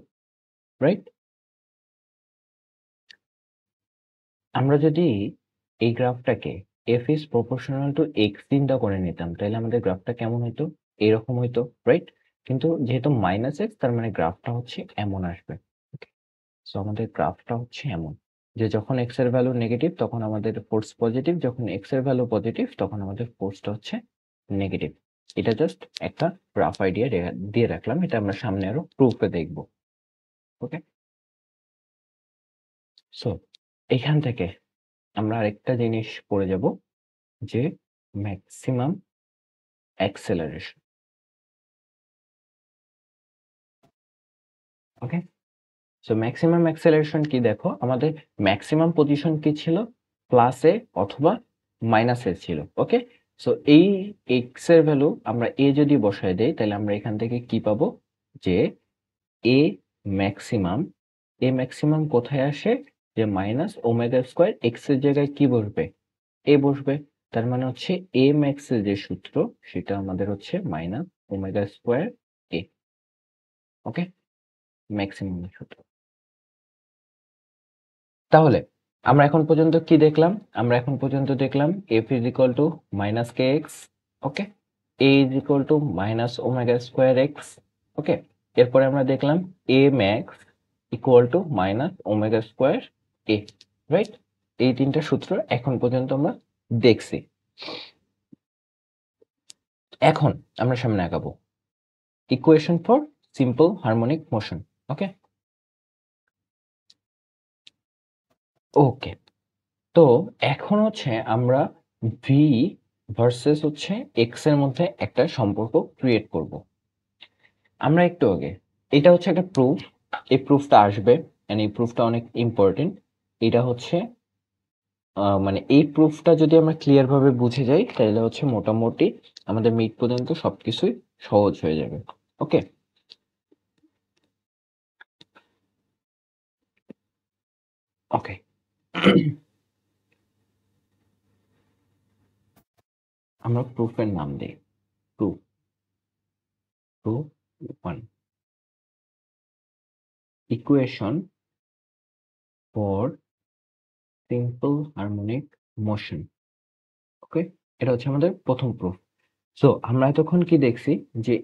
A: রাইট। আমরা যদি এই গ্রাফটাকে F is proportional to x চিন্তা করে নিতাম, তাহলে আমাদের গ্রাফটা কেমন হইতো, এরকম হইতো, রাইট। কিন্তু যেহেতু -x, তার মানে গ্রাফটা হচ্ছে এমন আসবে। সো আমাদের গ্রাফটা হচ্ছে এমন, যে যখন এক্স এর ভ্যালু নেগেটিভ তখন আমাদের ফোর্স পজিটিভ, যখন এক্স এর ভ্যালু পজিটিভ তখন আমাদের ফোর্সটা হচ্ছে নেগেটিভ। এটা জাস্ট একটা গ্রাফ আইডিয়া দিয়ে রাখলাম, এটা আমরা সামনে আরো প্রুফে দেখবো। ওকে, সো এখান থেকে আমরা আরেকটা জিনিস পড়ে যাব যে ম্যাক্সিমাম অ্যাক্সেলারেশন। ওকে, সো ম্যাক্সিমাম অ্যাক্সেলারেশন কি দেখো, আমাদের ম্যাক্সিমাম পজিশন কি ছিল, প্লাস এ অথবা মাইনাস এ ছিল। ওকে, সো এই এক্স এর ভ্যালু আমরা এ যদি বসায় দেই তাহলে আমরা এখান থেকে কি পাবো, যে এ ম্যাক্সিমাম, এ ম্যাক্সিমাম কোথায় আসে, যে মাইনাস ওমেগা স্কোয়ার এক্স এর জায়গায় কি বসবে, এ বসবে। তার মানে হচ্ছে এ ম্যাক্স এর যে সূত্র সেটা আমাদের হচ্ছে মাইনাস ওমেগা স্কোয়ার এ। ওকে, ম্যাক্সিমাম সূত্র। তাহলে আমরা এখন পর্যন্ত কি দেখলাম, আমরা এখন পর্যন্ত দেখলাম F is equal to minus K x. Okay, a is equal to minus omega square x. Okay, এরপরে আমরা দেখলাম a max equal to minus omega square a, right? এই তিনটা সূত্র এখন পর্যন্ত আমরা দেখছি। এখন আমরা সামনে আগাবো, equation for simple harmonic motion. Okay, okay, তো এখন হচ্ছে আমরা ভি ভার্সেস হচ্ছে এক্স এর মধ্যে একটা সম্পর্ক ক্রিয়েট করব। আমরা একটু আগে, এটা হচ্ছে একটা প্রুফ, এই প্রুফটা আসবে, এন্ড এই প্রুফটা অনেক ইম্পর্টেন্ট। এটা হচ্ছে মানে এই প্রুফটা যদি আমরা ক্লিয়ার ভাবে বুঝে যাই তাহলে হচ্ছে মোটামুটি আমাদের মিড পর্যন্ত সবকিছুই সহজ হয়ে যাবে। ওকে, ওকে, আমরা প্রুফের নাম দিই proof, proof one, equation for simple harmonic motion. Okay, এটা হচ্ছে আমাদের প্রথম প্রুফ। সো আমরা এতক্ষণ কি দেখছি, যে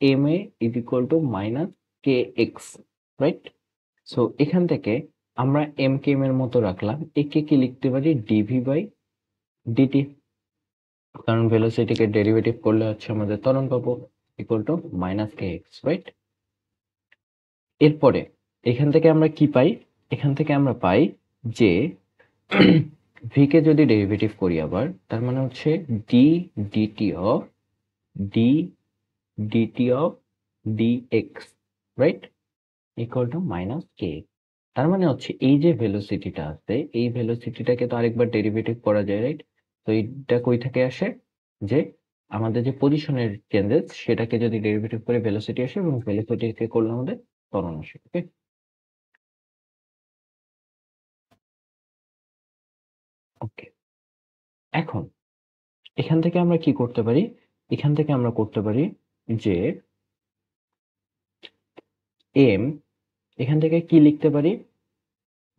A: M A is equal to minus K x, right? So এখান থেকে আমরা এম কে এম এর মতো রাখলাম, একে কি লিখতে পারি, ডিভি বাই ডিটি, কারণ ভেলোসিটিকে ডেরিভেটিভ করলে হচ্ছে আমাদের ত্বরণ পাবো, equal to minus K x, right? এরপরে এখান থেকে আমরা কি পাই, এখান থেকে আমরা পাই যে ভি কে যদি ডেরিভেটিভ করি আবার, তার মানে হচ্ছে d dt of d dt of dx, right, equal to minus k. তার মানে হচ্ছে এই যে ভেলোসিটিটা আছে, এই ভেলোসিটিটাকে তো আরেকবার ডেরিভেটিভ করা যায়, রাইট? তো এইটা কই থেকে আসে, যে আমাদের যে পজিশনের চেঞ্জেস সেটাকে যদি ডেরিভেটিভ করে ভেলোসিটি আসে, এবং ভেলোসিটিকে করলে আমাদের ত্বরণ আসে। ওকে, ওকে, এখন এখান থেকে আমরা কি করতে পারি, এখান থেকে আমরা করতে পারি যে এম, এখান থেকে কি লিখতে পারি,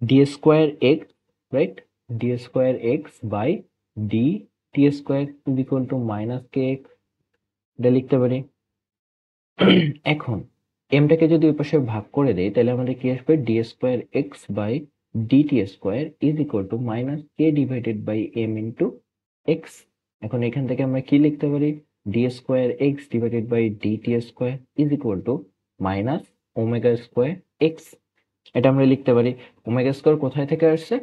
A: D square X, right, D square x by D T square is equal to minus K X, এটা লিখতে পারি। এখন এমটাকে যদি ওই পাশে ভাগ করে দেই তাহলে আমাদের কি আসবে, D square x by DT square is equal to minus K divided by M into X. এখন এখান থেকে আমরা কি লিখতে পারি, D square X divided by DT square is equal to minus omega square X, এটা আমরা লিখতে পারি। ওমেগা স্কোয়ার কোথায় থেকে আসছে,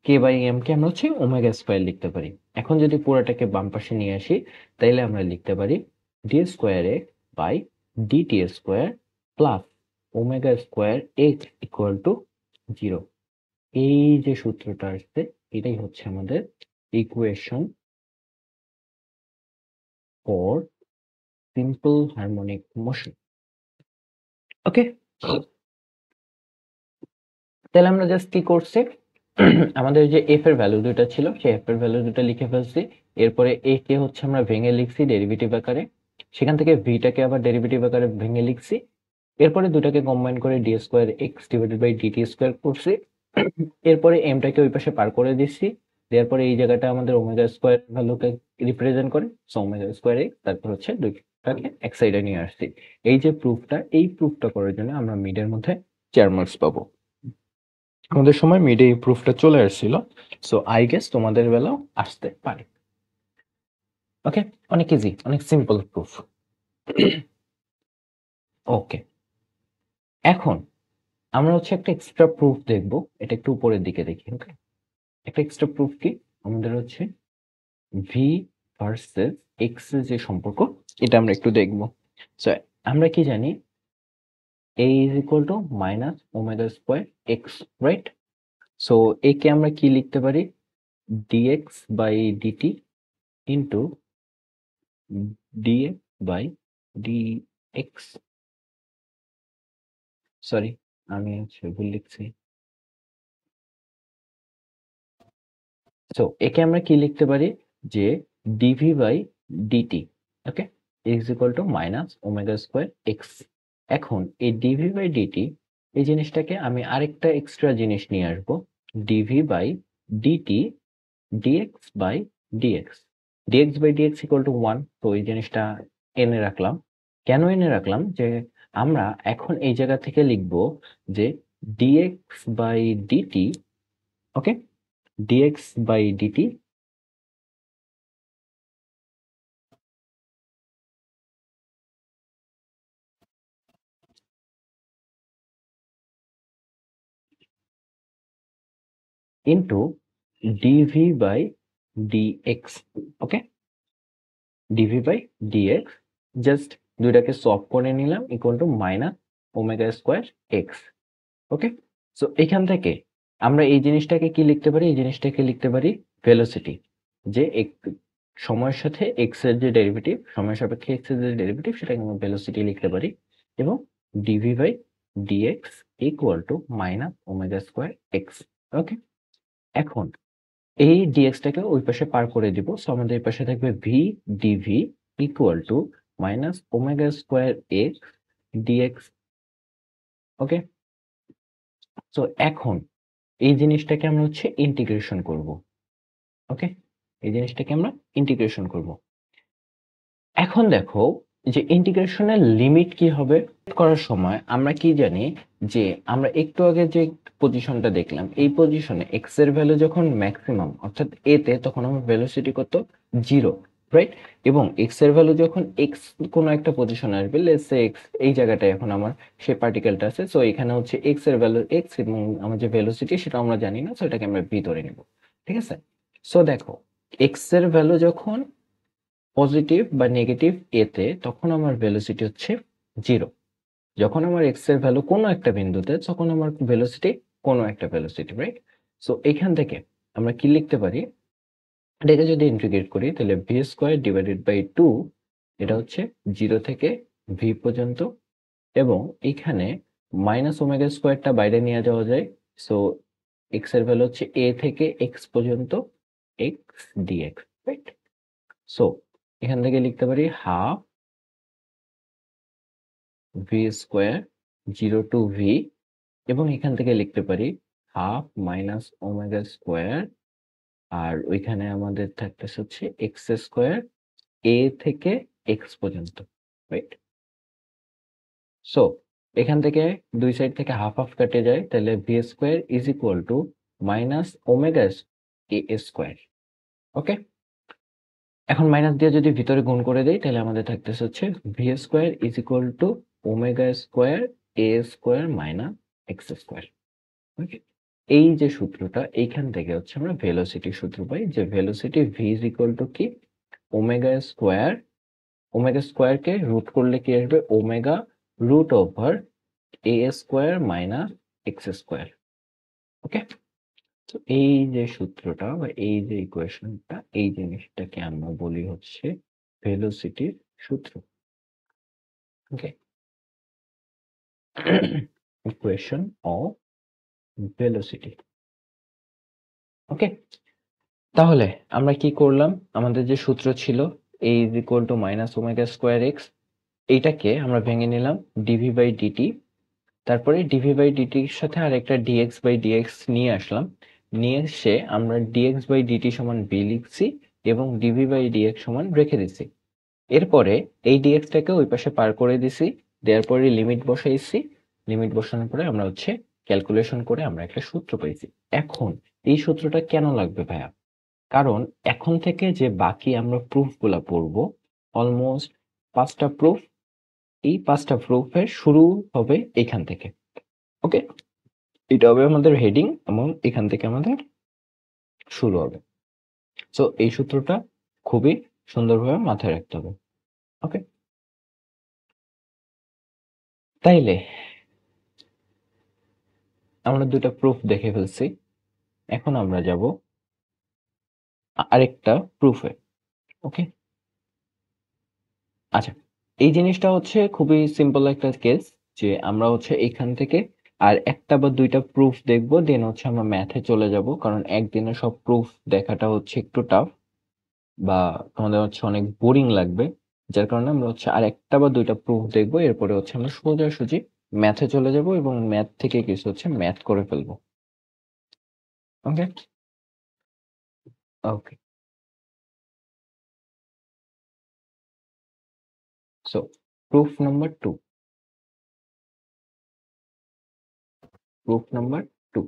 A: কে বাই এম কে আমরা হচ্ছে ওমেগা স্কোয়ার লিখতে পারি। এখন যদি পুরোটাকে বাম পাশে নিয়ে আসি তাইলে আমরা লিখতে পারি D square x by DT square plus omega square x equal to 0। এই যে সূত্রটা আসছে এটাই হচ্ছে আমাদের equation for simple harmonic motion. Okay, তাহলে আমরা জাস্ট কি করছি, আমাদের যে এফ এর ভ্যালু দুটো ছিল সেই এফ এর ভ্যালু দুটো লিখে ফেলছি। এরপরে এ কে হচ্ছে আমরা ভেঙে লিখছি ডেরিভেটিভ আকারে, সেখান থেকে ভিটাকে আবার ডেরিভেটিভ আকারে ভেঙে লিখছি। এরপরে দুটাকে কম্বাইন করে D square X divided by DT square করছি। এরপরে এমটাকে ওই পাশে পার করে দিচ্ছি, দেওয়ার পরে এই জায়গাটা আমাদের ওমেগা স্কোয়ার ভ্যালুকে রিপ্রেজেন্ট করে, সো ওমেগা স্কোয়ার এক্স, তারপর হচ্ছে দুইটাকে এক সাইডে নিয়ে আসছি। এই যে প্রুফটা, এই প্রুফটা করার জন্য আমরা মিডের মধ্যে 4 মার্কস পাবো। আমাদের সময় মিডে এই প্রুফটা চলে আসছিল, সো আই গেস তোমাদের বেলাও আসতে পারে। ওকে, অনেক ইজি, অনেক সিম্পল প্রুফ। ওকে, এখন আমরা হচ্ছে একটা এক্সট্রা প্রুফ দেখব, এটা একটু উপরের দিকে দেখি। ওকে, একটা এক্সট্রা প্রুফ কি, আমাদের হচ্ছে ভি ভার্সেস এক্স এর যে সম্পর্ক, এটা আমরা একটু দেখব। সো আমরা কি জানি, a is equal to minus omega square x, right? So একে আমরা কি লিখতে পারি, dx by dt into dx by dx, sorry আমি হচ্ছে ভুল লিখছি। সো একে আমরা কি লিখতে পারি, যে dv by dt, okay, is equal to minus omega square x। এখন এই dv by dt এই জিনিসটাকে আমি আরেকটা এক্সট্রা জিনিস নিয়ে আসবো, dv by dt dx by dx, dx by dx equal to 1। তো এই জিনিসটা এনে রাখলাম। কেন এনে রাখলাম, যে আমরা এখন এই জায়গা থেকে লিখব যে dx by dt, okay, dx by dt into dv by dx, okay, dv by dx, just দুইটাকে সলভ করে নিলাম, equal to minus omega square x. Okay, so এখান থেকে আমরা এই জিনিসটাকে কি লিখতে পারি, এই জিনিসটাকে লিখতে পারি ভেলোসিটি, যে সময়ের সাথে এক্স এর যে ডেরিভেটিভ, সময়ের সাপেক্ষে এক্স এর যে ডেরিভেটিভ, সেটাকে আমরা ভেলোসিটি লিখতে পারি। এবং dv by dx equal to minus omega square x. Okay, এখন এই ডিএক্সটাকে ওই পাশে পার করে দিব, সো আমাদের এই পাশে থাকবে v dv equal to minus omega square x dx. Okay, তো এখন এই জিনিসটাকে আমরা হচ্ছে ইন্টিগ্রেশন করব। ওকে, এই জিনিসটাকে আমরা ইন্টিগ্রেশন করব। এখন দেখো যে ইন্টিগ্রেশনের লিমিট কি হবে করার সময় আমরা কি জানি, যে আমরা একটু আগে যে পজিশনটা দেখলাম, এই পজিশনে এক্স এর ভ্যালু যখন ম্যাক্সিমাম অর্থাৎ এ তে, তখন আমার ভেলোসিটি কত, 0, রাইট? এবং এক্স এর ভ্যালু যখন এক্স কোনো একটা পজিশনে আসবে, লেটস সে এক্স এই জায়গাটায় এখন আমার সেই পার্টিকেলটা আছে, সো এখানে হচ্ছে এক্স এর ভ্যালু এক্স এবং আমার যে ভেলোসিটি সেটা আমরা জানি না, সো এটাকে আমরা ভি ধরে নিব। ঠিক আছে, সো দেখো এক্স এর ভ্যালু যখন পজিটিভ বা নেগেটিভ এতে, তখন আমার ভেলোসিটি হচ্ছে 0। যখন আমার এক্স এর ভ্যালু কোনো একটা বিন্দুতে, তখন আমার ভেলোসিটি কোনো একটা ভেলোসিটি, রাইট? সো এখান থেকে আমরা কি লিখতে পারি, এটাকে যদি ইন্টিগ্রেট করি তাহলে ভি স্কোয়ার ডিভাইডেড বাই 2, এটা হচ্ছে 0 থেকে ভি পর্যন্ত। এবং এখানে মাইনাস ওমেগা স্কোয়ারটা বাইরে নিয়ে যাওয়া যায়, সো এক্স এর ভ্যালু হচ্ছে এ থেকে এক্স পর্যন্ত এক্স ডিএক্স, রাইট? সো এখান থেকে লিখতে পারি half v square 0 to v, এবং এখান থেকে লিখতে পারি হাফ মাইনাস ওমেগা স্কোয়ার, আর ওইখানে আমাদের থাকতেছে হচ্ছে এক্স স্কোয়ার এ থেকে এক্স পর্যন্ত, রাইট? সো এখান থেকে দুই সাইড থেকে হাফ হাফ কেটে যায়, তাহলে v square is equal to minus omega a square. Okay, এখন মাইনাস দিয়ে যদি ভিতরে গুণ করে দেই, তাহলে আমাদের থাকতেছে হচ্ছে v square is equal to omega square a square minus x square. Okay, এই যে সূত্রটা, এইখান থেকে হচ্ছে আমরা ভেলোসিটি সূত্র পাই, যে velocity V is equal to কি, ওমেগা স্কোয়ার, ওমেগা স্কোয়ারকে রুট করলে কি আসবে, omega root over a square minus x square. ওকে, তো এই যে সূত্রটা বা এই যে ইকুয়েশনটা, এই জিনিসটাকে আমরা বলি হচ্ছে ভেলোসিটির সূত্র। ওকে, ইকুয়েশন অফ ভেলোসিটি। ওকে, তাহলে আমরা কি করলাম, আমাদের যে সূত্র ছিল a is equal to minus omega square x, এইটাকে আমরা ভেঙে নিলাম ডিভি বাই ডিটি, তারপরে ডিভি বাই ডিটির সাথে আর একটা ডিএক্স বাই ডিএক্স নিয়ে আসলাম, নিয়ে এসে আমরা ডিএক্স বাই ডিটি সমান বি লিখছি এবং ডিভি বাই ডিএক্স সমান রেখে দিছি। এরপরে এই ডিএক্সটাকে ওই পাশে পার করে দিছি, দেওয়ার পরে লিমিট বসাইছি, লিমিট বসানোর পরে আমরা হচ্ছে ক্যালকুলেশন করে আমরা একটা সূত্র পেয়েছি। এখন এই সূত্রটা কেন লাগবে ভাইয়া, কারণ এখন থেকে যে বাকি আমরা প্রুফগুলা পড়বো, অলমোস্ট 5টা প্রুফ, এই 5টা প্রুফের শুরু হবে এখান থেকে। ওকে, এটা হবে আমাদের হেডিং এবং এখান থেকে আমাদের শুরু হবে। সো এই সূত্রটা খুবই সুন্দরভাবে মাথায় রাখতে হবে। ওকে, তাইলে আমরা দুটো প্রুফ দেখে ফেলছি, এখন আমরা যাব আরেকটা প্রুফে। ওকে, আচ্ছা, এই জিনিসটা হচ্ছে খুবই সিম্পল একটা কেস, যে আমরা হচ্ছে এখান থেকে আর একটা বা দুইটা প্রুফ দেখবো, দেন হচ্ছে আমরা ম্যাথে চলে যাব, কারণ একদিনে সব প্রুফ দেখাটা হচ্ছে একটু টাফ বা তোমাদের হচ্ছে অনেক বোরিং লাগবে, যার কারণে আমরা হচ্ছে আর একটা বা দুইটা প্রুফ দেখবো, এরপরে হচ্ছে আমরা সোজাসুজি ম্যাথে চলে যাব এবং ম্যাথ থেকে কিছু হচ্ছে ম্যাথ করে ফেলবো। Okay, okay, so proof number two. Proof number two,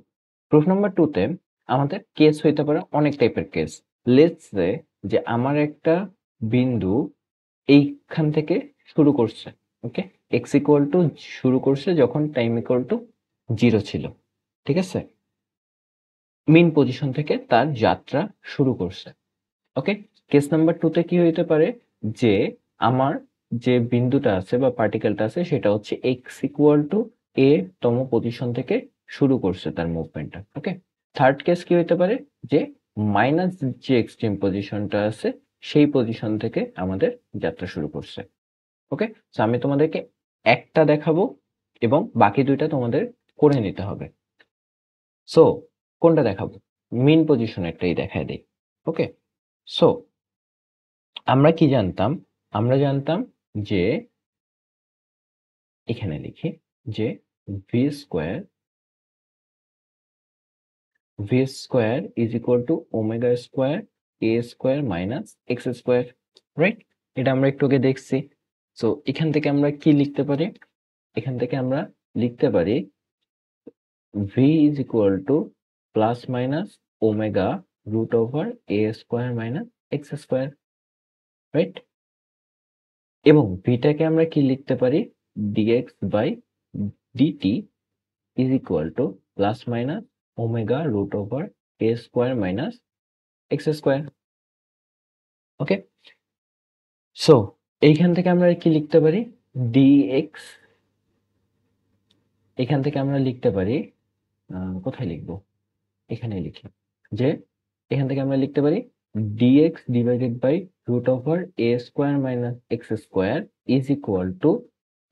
A: proof number টুতে আমাদের কেস হইতে পারে অনেক টাইপের কেস। লেটস সে যে আমার একটা বিন্দু এইখান থেকে শুরু করছে। ওকে, এক্স ইকুয়াল টু শুরু করছে যখন টাইম ইকুয়াল টু 0 ছিল, ঠিক আছে, মিন পজিশন থেকে তার যাত্রা শুরু করছে। ওকে, কেস নাম্বার টুতে কি হইতে পারে, যে আমার যে বিন্দুটা আছে বা পার্টিকেলটা আছে সেটা হচ্ছে এক্স ইকুয়াল টু এ তম পজিশন থেকে শুরু করছে তার মুভমেন্টটা। ওকে, থার্ড কেস কি হইতে পারে, যে মাইনাস যে এক্সট্রিম পজিশনটা আছে সেই পজিশন থেকে আমাদের যাত্রা শুরু করছে। ওকে, তো আমি তোমাদেরকে একটা দেখাবো এবং বাকি দুইটা তোমাদের করে নিতে হবে। সো কোনটা দেখাবো? মিন পজিশনেরটাই দেখায় দেই। ওকে, সো আমরা কি জানতাম? আমরা জানতাম যে এখানে লিখি যে V square is equal to omega square a square minus x square, right? এটা আমরা একটু আগে দেখছি। সো এখান থেকে আমরা কি লিখতে পারি? এখান থেকে আমরা লিখতে পারি v is equal to plus minus omega root over a square minus x square, right? এবং ভিটাকে আমরা কি লিখতে পারি? Dx by dt is equal to plus minus omega root over a square minus x square. Okay, so এইখান থেকে আমরা কি লিখতে পারি? ডিএক্স, এখান থেকে আমরা লিখতে পারি, কোথায় লিখবো? এখানে লিখি যে এখান থেকে আমরা লিখতে পারি dx divided by root over a square minus x square is equal to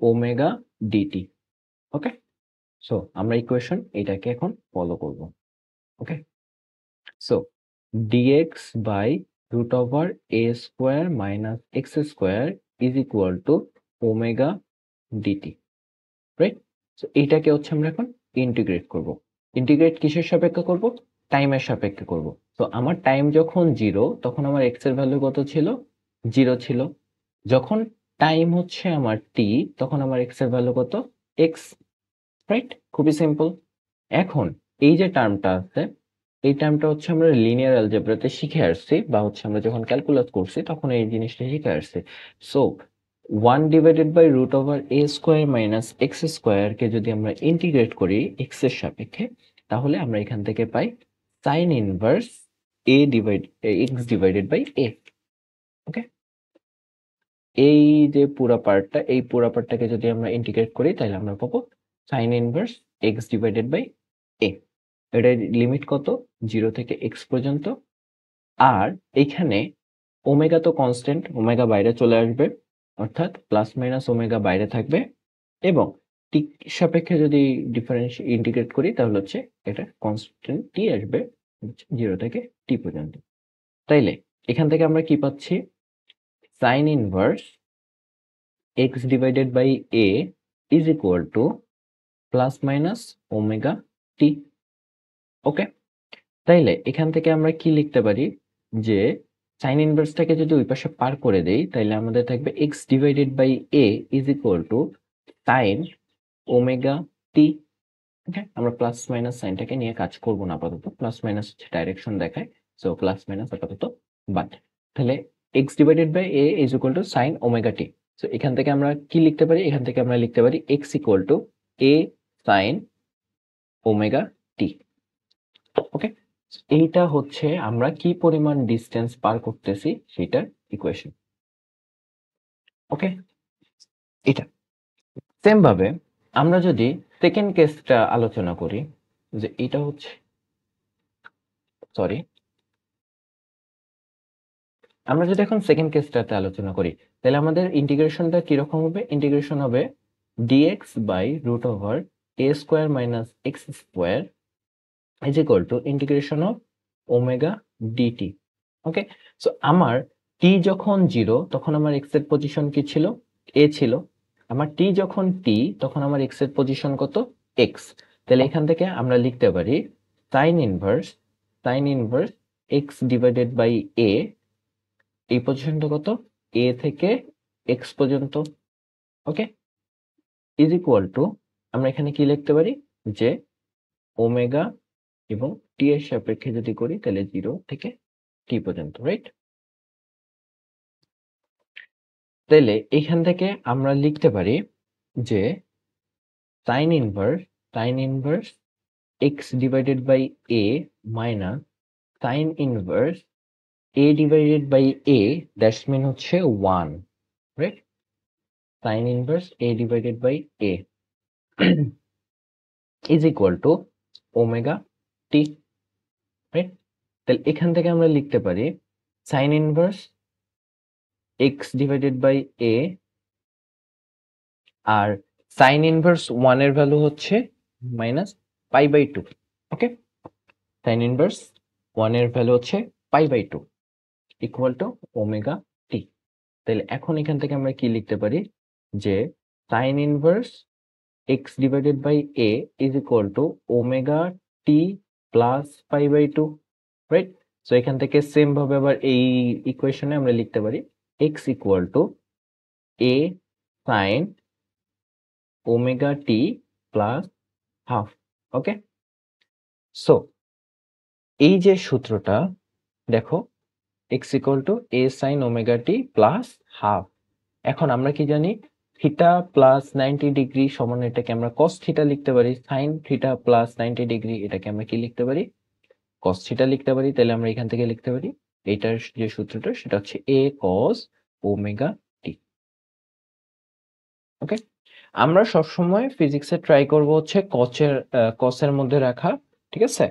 A: omega dt. Okay, so আমরা ইকুয়েশন এটাকে এখন ফলো করব। Okay, so dx by root over a square minus x square is equal to omega dt, right? So এইটাকে হচ্ছে আমরা এখন integrate করব। Integrate কিসের সাপেক্ষে করব? টাইমের সাপেক্ষে করব। তো আমার টাইম যখন 0 তখন আমার x এর ভ্যালু কত ছিল? 0 ছিল। যখন টাইম হচ্ছে আমার t তখন আমার x এর ভ্যালু কত? x, right? খুবই সিম্পল। এখন এই যে টার্মটা আছে, এই টার্মটা হচ্ছে আমরা লিনিয়ার অ্যালজেব্রাতে শিখে আসছি, বা হচ্ছে আমরা যখন ক্যালকুলাস করছি তখন এই জিনিসটা শিখে আসছি। So 1 divided by root over a square minus x স্কোয়ারকে যদি আমরা ইন্টিগ্রেট করি এক্স এর সাপেক্ষে, তাহলে আমরা এখান থেকে পাই sine inverse x divided by a. Okay, এই যে পুরা পার্টটাকে যদি আমরা ইন্টিগ্রেট করি তাহলে আমরা পাবো sine inverse x divided by a. এটার লিমিট কত? 0 থেকে এক্স পর্যন্ত। আর এইখানে ওমেগা তো কনস্ট্যান্ট, ওমেগা বাইরে চলে আসবে, অর্থাৎ প্লাস মাইনাস ওমেগা বাইরে থাকবে, এবং টি সাপেক্ষে যদি ইন্টিগ্রেট করি তাহলে হচ্ছে এটা কনস্ট্যান্ট টি আসবে 0 থেকে টি পর্যন্ত। তাইলে এখান থেকে আমরা কি পাচ্ছি? Sine inverse x divided by a is equal to plus minus omega t. Okay, তাইলে এখান থেকে আমরা কি লিখতে পারি, যে সাইন ইনভার্সটাকে যদি ওই পাশে পার করে দেই তাহলে আমাদের থাকবে x divided by a is equal to sine omega t. Okay, আমরা প্লাস মাইনাস সাইনটাকে নিয়ে কাজ করব না আপাতত, প্লাস মাইনাস হচ্ছে ডাইরেকশন দেখায়, সো প্লাস মাইনাস আপাতত বাদ। তাহলে x divided by a is equal to sine omega t. So এখান থেকে আমরা কি লিখতে পারি? এখান থেকে আমরা লিখতে পারি x equal to a sine omega t. Okay, এইটা হচ্ছে আমরা কি পরিমাণ ডিস্টেন্স পার করতেছি সেটার ইকুয়েশন। ওকে, এটা সেম ভাবে আমরা যদি সেকেন্ড কেসটা আলোচনা করি, যে এটা হচ্ছে সরি আমরা যদি এখন সেকেন্ড কেসটাতে আলোচনা করি, তাহলে আমাদের ইন্টিগ্রেশনটা কিরকম হবে? ইন্টিগ্রেশন হবে dx by root over a square minus x square is equal to integration of omega dt. Okay, so আমার টি যখন 0 তখন আমার এক্স এর পজিশন কি ছিল? এ ছিল। আমার টি যখন টি তখন আমার এক্স এর পজিশন কত? এক্স। তাহলে এখান থেকে আমরা লিখতে পারি sine inverse x divided by a, এই পজিশনটা কত? এ থেকে এক্স পর্যন্ত। ওকে, ইজ ইকুয়াল টু আমরা এখানে কি লিখতে পারি? যে ওমেগা এবং টি এর সাপেক্ষে যদি করি তাহলে 0 থেকে টি পর্যন্ত, রাইট? তাহলে এখান থেকে আমরা লিখতে পারি যে sine inverse x divided by a minus sine inverse a divided by a, that's mean হচ্ছে 1, right? Sine inverse a divided by a is equal to omega t, right? তাহলে এখান থেকে আমরা লিখতে পারি sine inverse x divided by a, আর sine inverse 1 এর value হচ্ছে minus pi by 2। Okay, sine inverse 1 এর ভ্যালু হচ্ছে pi by 2 equal to omega টি। তাহলে এখন এখান থেকে আমরা কি লিখতে পারি? যে sine inverse x divided by a is equal to omega t plus pi by 2, right? So এখান থেকে সেম ভাবে আবার এই ইকুয়েশনে আমরা লিখতে পারি x equal to a sine omega t plus half. Okay, so এই যে সূত্রটা দেখো, x equal to a sine omega t plus half. এখন আমরা কি জানি? থিটা প্লাস 90 ডিগ্রি সমান এটাকে আমরা কস থিটা লিখতে পারি। সাইন থিটা প্লাস 90 ডিগ্রি এটাকে আমরা কি লিখতে পারি? কস থিটা লিখতে পারি। তাহলে আমরা এখান থেকে লিখতে পারি এইটার যে সূত্রটা সেটা হচ্ছে এ কস ওমেগা টি। ওকে, আমরা সবসময় ফিজিক্সে ট্রাই করব হচ্ছে কসের মধ্যে রাখা, ঠিক আছে?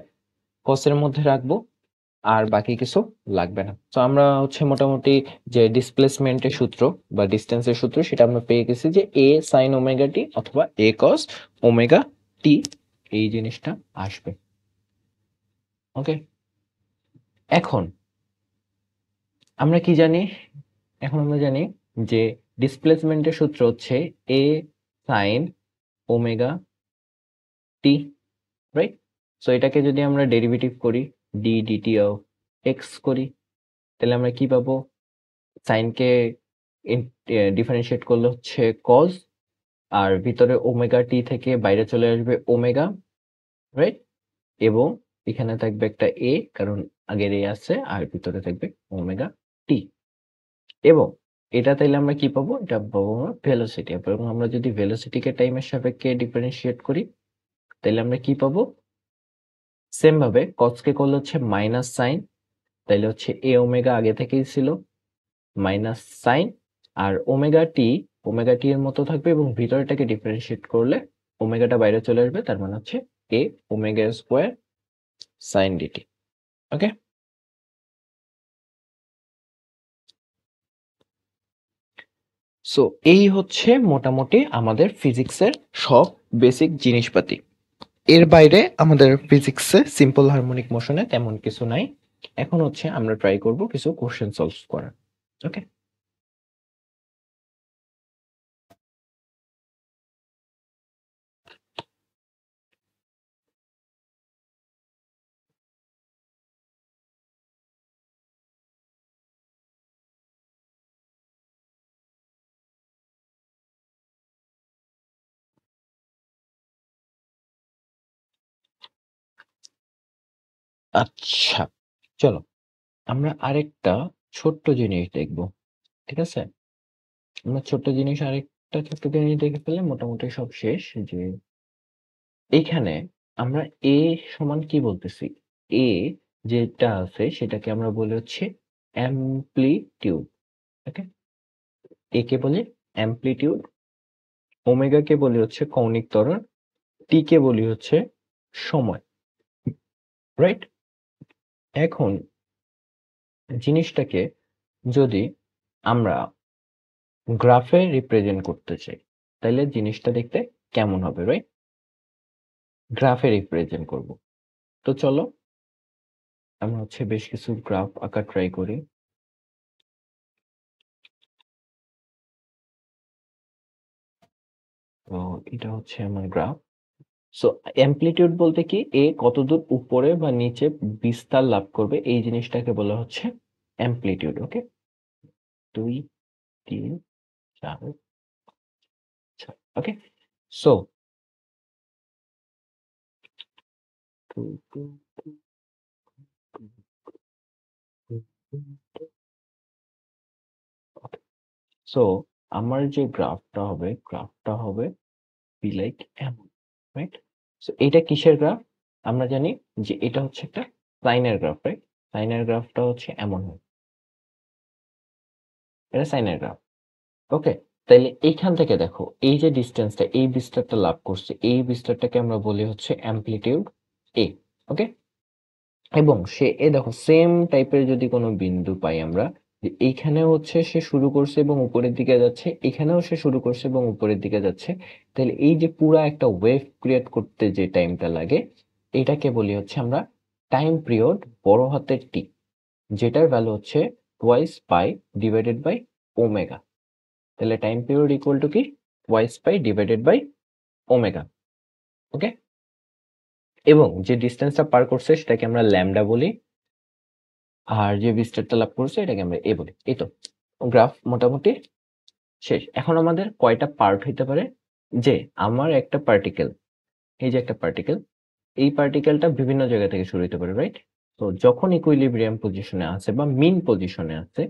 A: কসের মধ্যে রাখবো, আর বাকি কিছু লাগবে না। তো আমরা হচ্ছে মোটামুটি যে ডিসপ্লেসমেন্টের সূত্র বা ডিস্টেন্সের সূত্র সেটা আমরা পেয়ে গেছি যে এ সাইন ওমেগা টি অথবা এ কস ওমেগা টি, এই জিনিসটা আসবে। ওকে, এখন আমরা কি জানি? এখন আমরা জানি যে ডিসপ্লেসমেন্টের সূত্র হচ্ছে এ sine omega t, right? So এটাকে যদি আমরা ডেরিভেটিভ করি ডি ডিটি অফ এক্স করি, তাহলে আমরা কি পাবো? সাইনকে ডিফারেন্সিয়েট করলে হচ্ছে কজ, আর ভিতরে ওমেগা টি থেকে বাইরে চলে আসবে ওমেগা, রাইট? এবং এখানে থাকবে একটা এ, কারণ আগের এ আছে, আর ভিতরে থাকবে ওমেগা টি। এবং এটা তাইলে আমরা কি পাবো? এটা পাবো আমরা ভেলোসিটি। এবং আমরা যদি ভেলোসিটিকে টাইমের সাপেক্ষে ডিফারেন্সিয়েট করি তাহলে আমরা কি পাবো? সেম ভাবে কজকে করলে হচ্ছে মাইনাস সাইন, তাইলে হচ্ছে এ ওমেগা আগে থেকেই ছিল মাইনাস সাইন, আর ওমেগা টি এর মতো থাকবে এবং ভিতরটাকে ডিফারেন্সিয়েট করলে ওমেগাটা বাইরে চলে আসবে, তার মানে হচ্ছে এ omega square sine DT. Okay, so এই হচ্ছে মোটামুটি আমাদের ফিজিক্সের সব বেসিক জিনিসপাতি। এর বাইরে আমাদের ফিজিক্সে সিম্পল হারমোনিক মোশনে তেমন কিছু নাই। এখন হচ্ছে আমরা ট্রাই করব কিছু কোশ্চেন সলভ করার। ওকে, আচ্ছা, চলো আমরা আরেকটা ছোট্ট জিনিস দেখব, ঠিক আছে? আমরা ছোট্ট জিনিস দেখে ফেললে মোটামুটি সব শেষ। যে এইখানে আমরা এ সমান কি বলতেছি, এ যেটা আছে সেটাকে আমরা বলি হচ্ছে অ্যামপ্লিটিউড। ওকে, এ কে বলি অ্যামপ্লিটিউড, ওমেগা কে বলি হচ্ছে কৌণিক ত্বরণ, টি কে বলি হচ্ছে সময়, রাইট? এখন জিনিসটাকে যদি আমরা গ্রাফে রিপ্রেজেন্ট করতে চাই তাহলে জিনিসটা দেখতে কেমন হবে, রাইট? গ্রাফে রিপ্রেজেন্ট করব। তো চলো আমরা হচ্ছে বেশ কিছু গ্রাফ আঁকা ট্রাই করি। তো এটা হচ্ছে আমার গ্রাফ। সো অ্যামপ্লিটিউড বলতে কি, এ কতদূর উপরে বা নিচে বিস্তার লাভ করবে এই জিনিসটাকে বলা হচ্ছে অ্যামপ্লিটিউড। ওকে, 2 3 4 6। ওকে, সো সো আমার যে গ্রাফটা হবে বি লাইক এমন, রাইট? সো এটা কিসের গ্রাফ? আমরা জানি যে এটা হচ্ছে একটা সাইনের গ্রাফ, রাইট? সাইনের গ্রাফটা হচ্ছে এমন হয়, এটা সাইনের গ্রাফ। ওকে, তাইলে এইখান থেকে দেখো এই যে ডিস্টেন্সটা, এই বিস্তারটা লাভ করছে, এই বিস্তারটাকে আমরা বলি হচ্ছে অ্যামপ্লিটিউড এ। ওকে, এবং সে এ দেখো সেম টাইপের যদি কোনো বিন্দু পাই আমরা, যে এইখানে হচ্ছে সে শুরু করছে এবং উপরের দিকে যাচ্ছে, এখানেও সে শুরু করছে এবং উপরের দিকে যাচ্ছে, তাহলে এই যে পুরা একটা ওয়েভ ক্রিয়েট করতে যে টাইমটা লাগে এটাকে বলি হচ্ছে আমরা টাইম পিরিয়ড বড় হাতের টি, যেটার ভ্যালু হচ্ছে twice pi divided by omega. তাহলে টাইম পিরিয়ড ইকুয়াল টু কি, twice pi divided by omega. Okay, এবং যে ডিস্টেন্সটা পার করছে সেটাকে আমরা ল্যামডা বলি, আর যে বিস্তারটা লাভ করছে এটাকে আমরা এ বলি। এই তো গ্রাফ মোটামুটি শেষ। এখন আমাদের কয়টা পার্ট হইতে পারে, যে আমার একটা পার্টিকেল, এই যে একটা পার্টিকেল, এই পার্টিকেলটা বিভিন্ন জায়গা থেকে শুরু হতে পারে, রাইট? তো যখন ইকুইলিব্রিয়াম পজিশনে আছে বা মিন পজিশনে আছে,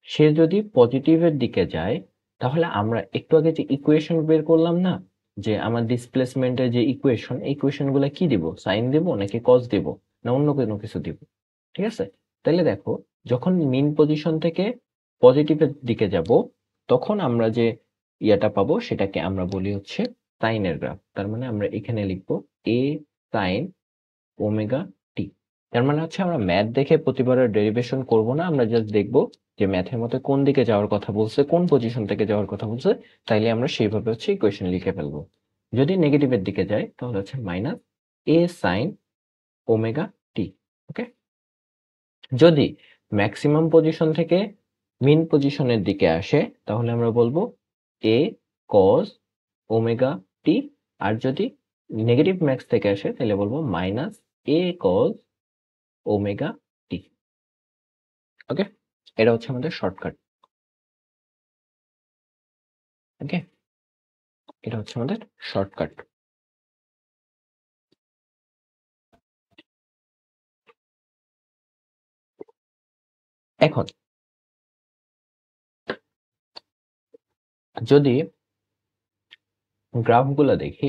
A: সে যদি পজিটিভের দিকে যায় তাহলে আমরা একটু আগে যে ইকুয়েশন বের করলাম না, যে আমার ডিসপ্লেসমেন্টের যে ইকুয়েশন, এই ইকুয়েশন গুলা কি দিব, সাইন দিব নাকি কস দিব না অন্য কোনো কিছু দিব? ঠিক আছে, তাহলে দেখো যখন মিন পজিশন থেকে পজিটিভের দিকে যাব তখন আমরা যে ইয়াটা পাবো সেটাকে আমরা বলি হচ্ছে সাইনের গ্রাফ। তার মানে আমরা এখানে লিখবো এ সাইন ওমেগা টি। তার মানে হচ্ছে আমরা ম্যাথ দেখে প্রতিবারের ডেরিভেশন করব না, আমরা জাস্ট দেখবো যে ম্যাথের মধ্যে কোন দিকে যাওয়ার কথা বলছে, কোন পজিশন থেকে যাওয়ার কথা বলছে, তাইলে আমরা সেইভাবে হচ্ছে ইকুয়েশন লিখে ফেলবো। যদি নেগেটিভের দিকে যায় তাহলে হচ্ছে মাইনাস এ সাইন ওমেগা টি। ওকে, যদি ম্যাক্সিমাম পজিশন থেকে মিন পজিশনের দিকে আসে তাহলে আমরা বলবো এ কজ ওমেগা টি, আর যদি নেগেটিভ ম্যাক্স থেকে আসে তাহলে বলবো মাইনাস এ কজ ওমেগা টি। ওকে, এটা হচ্ছে আমাদের শর্টকাট। ওকে, এটা হচ্ছে আমাদের শর্টকাট। এখন যদি গ্রাফগুলো দেখি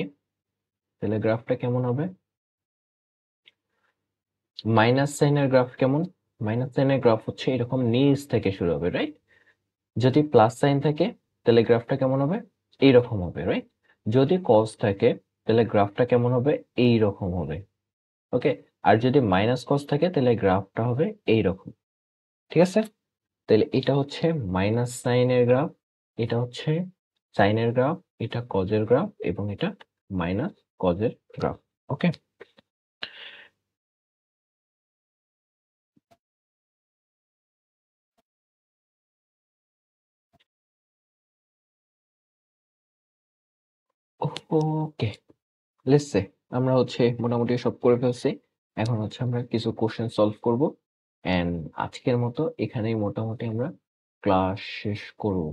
A: তাহলে গ্রাফটা কেমন হবে, মাইনাস সাইনের গ্রাফ কেমন? মাইনাস সাইনের গ্রাফ হচ্ছে এরকম নিচ থেকে শুরু হবে, রাইট? যদি প্লাস সাইন থাকে তাহলে গ্রাফটা কেমন হবে, এইরকম হবে, রাইট? যদি কস থাকে তাহলে গ্রাফটা কেমন হবে, এইরকম হবে। ওকে, আর যদি মাইনাস কস থাকে তাহলে গ্রাফটা হবে এইরকম। ঠিক আছে, তাহলে এটা হচ্ছে মাইনাস সাইনের গ্রাফ, এটা হচ্ছে সাইনের গ্রাফ, এটা কজের গ্রাফ এবং এটা মাইনাস কজের graph. Okay, okay, let's say আমরা হচ্ছে মোটামুটি সব করে ফেলছি। এখন হচ্ছে আমরা কিছু কোশ্চেন সলভ করব, এন্ড আজকের মতো এখানেই মোটামুটি আমরা ক্লাস শেষ করব।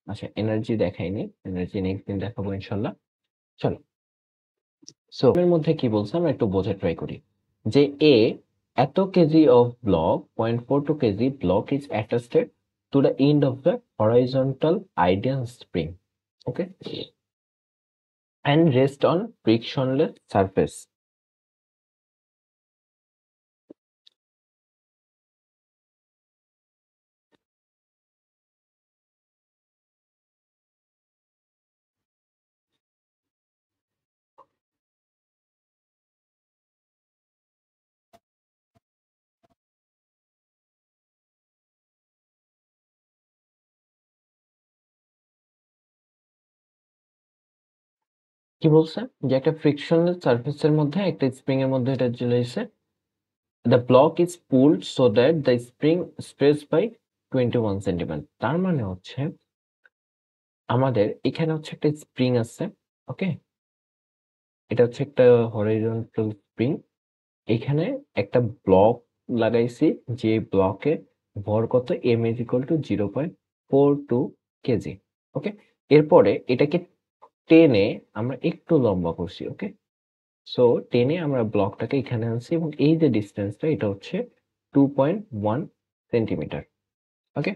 A: আচ্ছা, এনার্জি দেখাইনি, এনার্জি নেক্সট দিন দেখাবো ইনশাল্লাহ। চলো, সো এর মধ্যে কি বলছে আমরা একটু বোঝা ট্রাই করি, যে এ এত KG of block 0.42 KG block is attached to the end of the horizontal ideal spring, okay, and rest on frictionless surface. কি বলছে যে একটা ফ্রিকশনলেস সারফেসের মধ্যে একটা স্প্রিং এর মধ্যে এটা চলে এসে the block is pulled so that the spring spreads by 21 centimetre. তার মানে হচ্ছে আমাদের এখানে হচ্ছে একটা স্প্রিং আছে, ওকে, এটা হচ্ছে একটা হরাইজন্টাল স্প্রিং। এখানে একটা ব্লক লাগাইছি, যে ব্লকে ভর কত, m is equal to 0.42 kg, okay. এরপরে এটাকে টেনে আমরা একটু লম্বা করছি, ওকে। সো টেনে আমরা ব্লকটাকে এখানে আনছি এবং এই যে ডিস্টেন্সটা এটা হচ্ছে 2.1 সেন্টিমিটার, ওকে।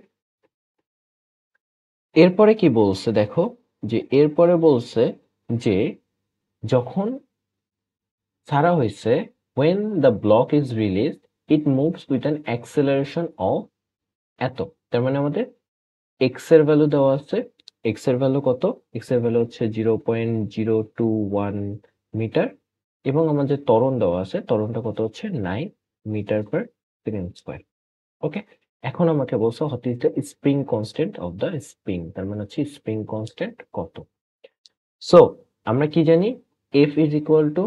A: এরপরে কি বলছে দেখো, যে এরপরে বলছে যে যখন ছাড়া হয়েছে, when the block is released it moves with an acceleration of এত। তার মানে আমাদের x এর ভ্যালু দেওয়া আছে, x এর ভ্যালু কত, x এর ভ্যালু হচ্ছে 0.021 মিটার এবং আমাদের ত্বরণ দেওয়া আছে, ত্বরণটা কত হচ্ছে 9 মিটার পার সেকেন্ড স্কয়ার, ওকে। এখন আমাকে বলছো what is the spring constant of the spring, তার মানে হচ্ছে স্প্রিং কনস্ট্যান্ট কত। সো আমরা কি জানি, F is equal to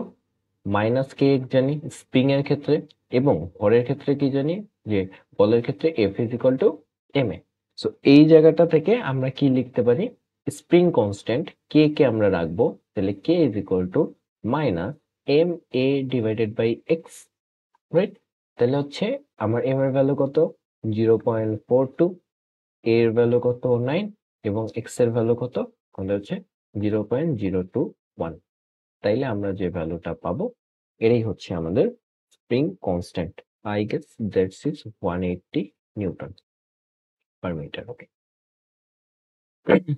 A: minus k জানি স্প্রিং এর ক্ষেত্রে, এবং ভরের ক্ষেত্রে কি জানি, যে বলের ক্ষেত্রে f is equal to m a. So এই জায়গাটা থেকে আমরা কি লিখতে পারি, স্প্রিং কনস্ট্যান্ট কে কে আমরা রাখবো, তাহলে k is equal to minus m a divided by x, right. তাহলে হচ্ছে আমার এম এর ভ্যালু কত 0.42, এর ভ্যালু কত 9 এবং এক্স এর ভ্যালু কত আমাদের হচ্ছে 0.021। তাইলে আমরা যে ভ্যালুটা পাবো এটাই হচ্ছে আমাদের spring constant. I guess that's is 180 newton per metre, okay.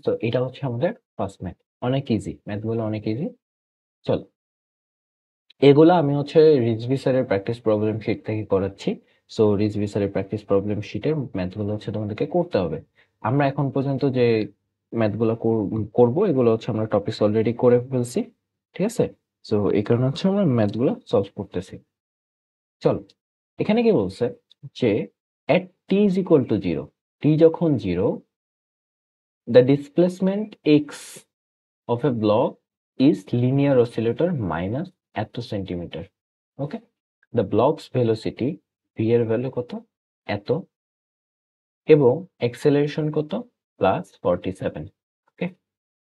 A: তো এটা হচ্ছে আমাদের ফার্স্ট ম্যাথ, অনেক ইজি ম্যাথগুলো, অনেক ইজি। চলো, এগুলো আমি হচ্ছে রিজভি স্যারের প্র্যাকটিস প্রবলেম শিট থেকে করাচ্ছি। সো রিজভি স্যারের প্র্যাকটিস প্রবলেম শিটের ম্যাথগুলো হচ্ছে তোমাদেরকে করতে হবে। আমরা এখন পর্যন্ত যে ম্যাথগুলো করবো এগুলো হচ্ছে আমরা টপিকস অলরেডি করে ফেলছি, ঠিক আছে। সো এই কারণে হচ্ছে আমরা ম্যাথগুলো সলভ করতেছি। চলো, এখানে কি বলছে যে at t is equal to 0, t যখন 0, the displacement x of a block is linear oscillator minus এত centimetre, okay. the block's velocity v এর ভ্যালু কত এত এবং acceleration কত plus 47, okay.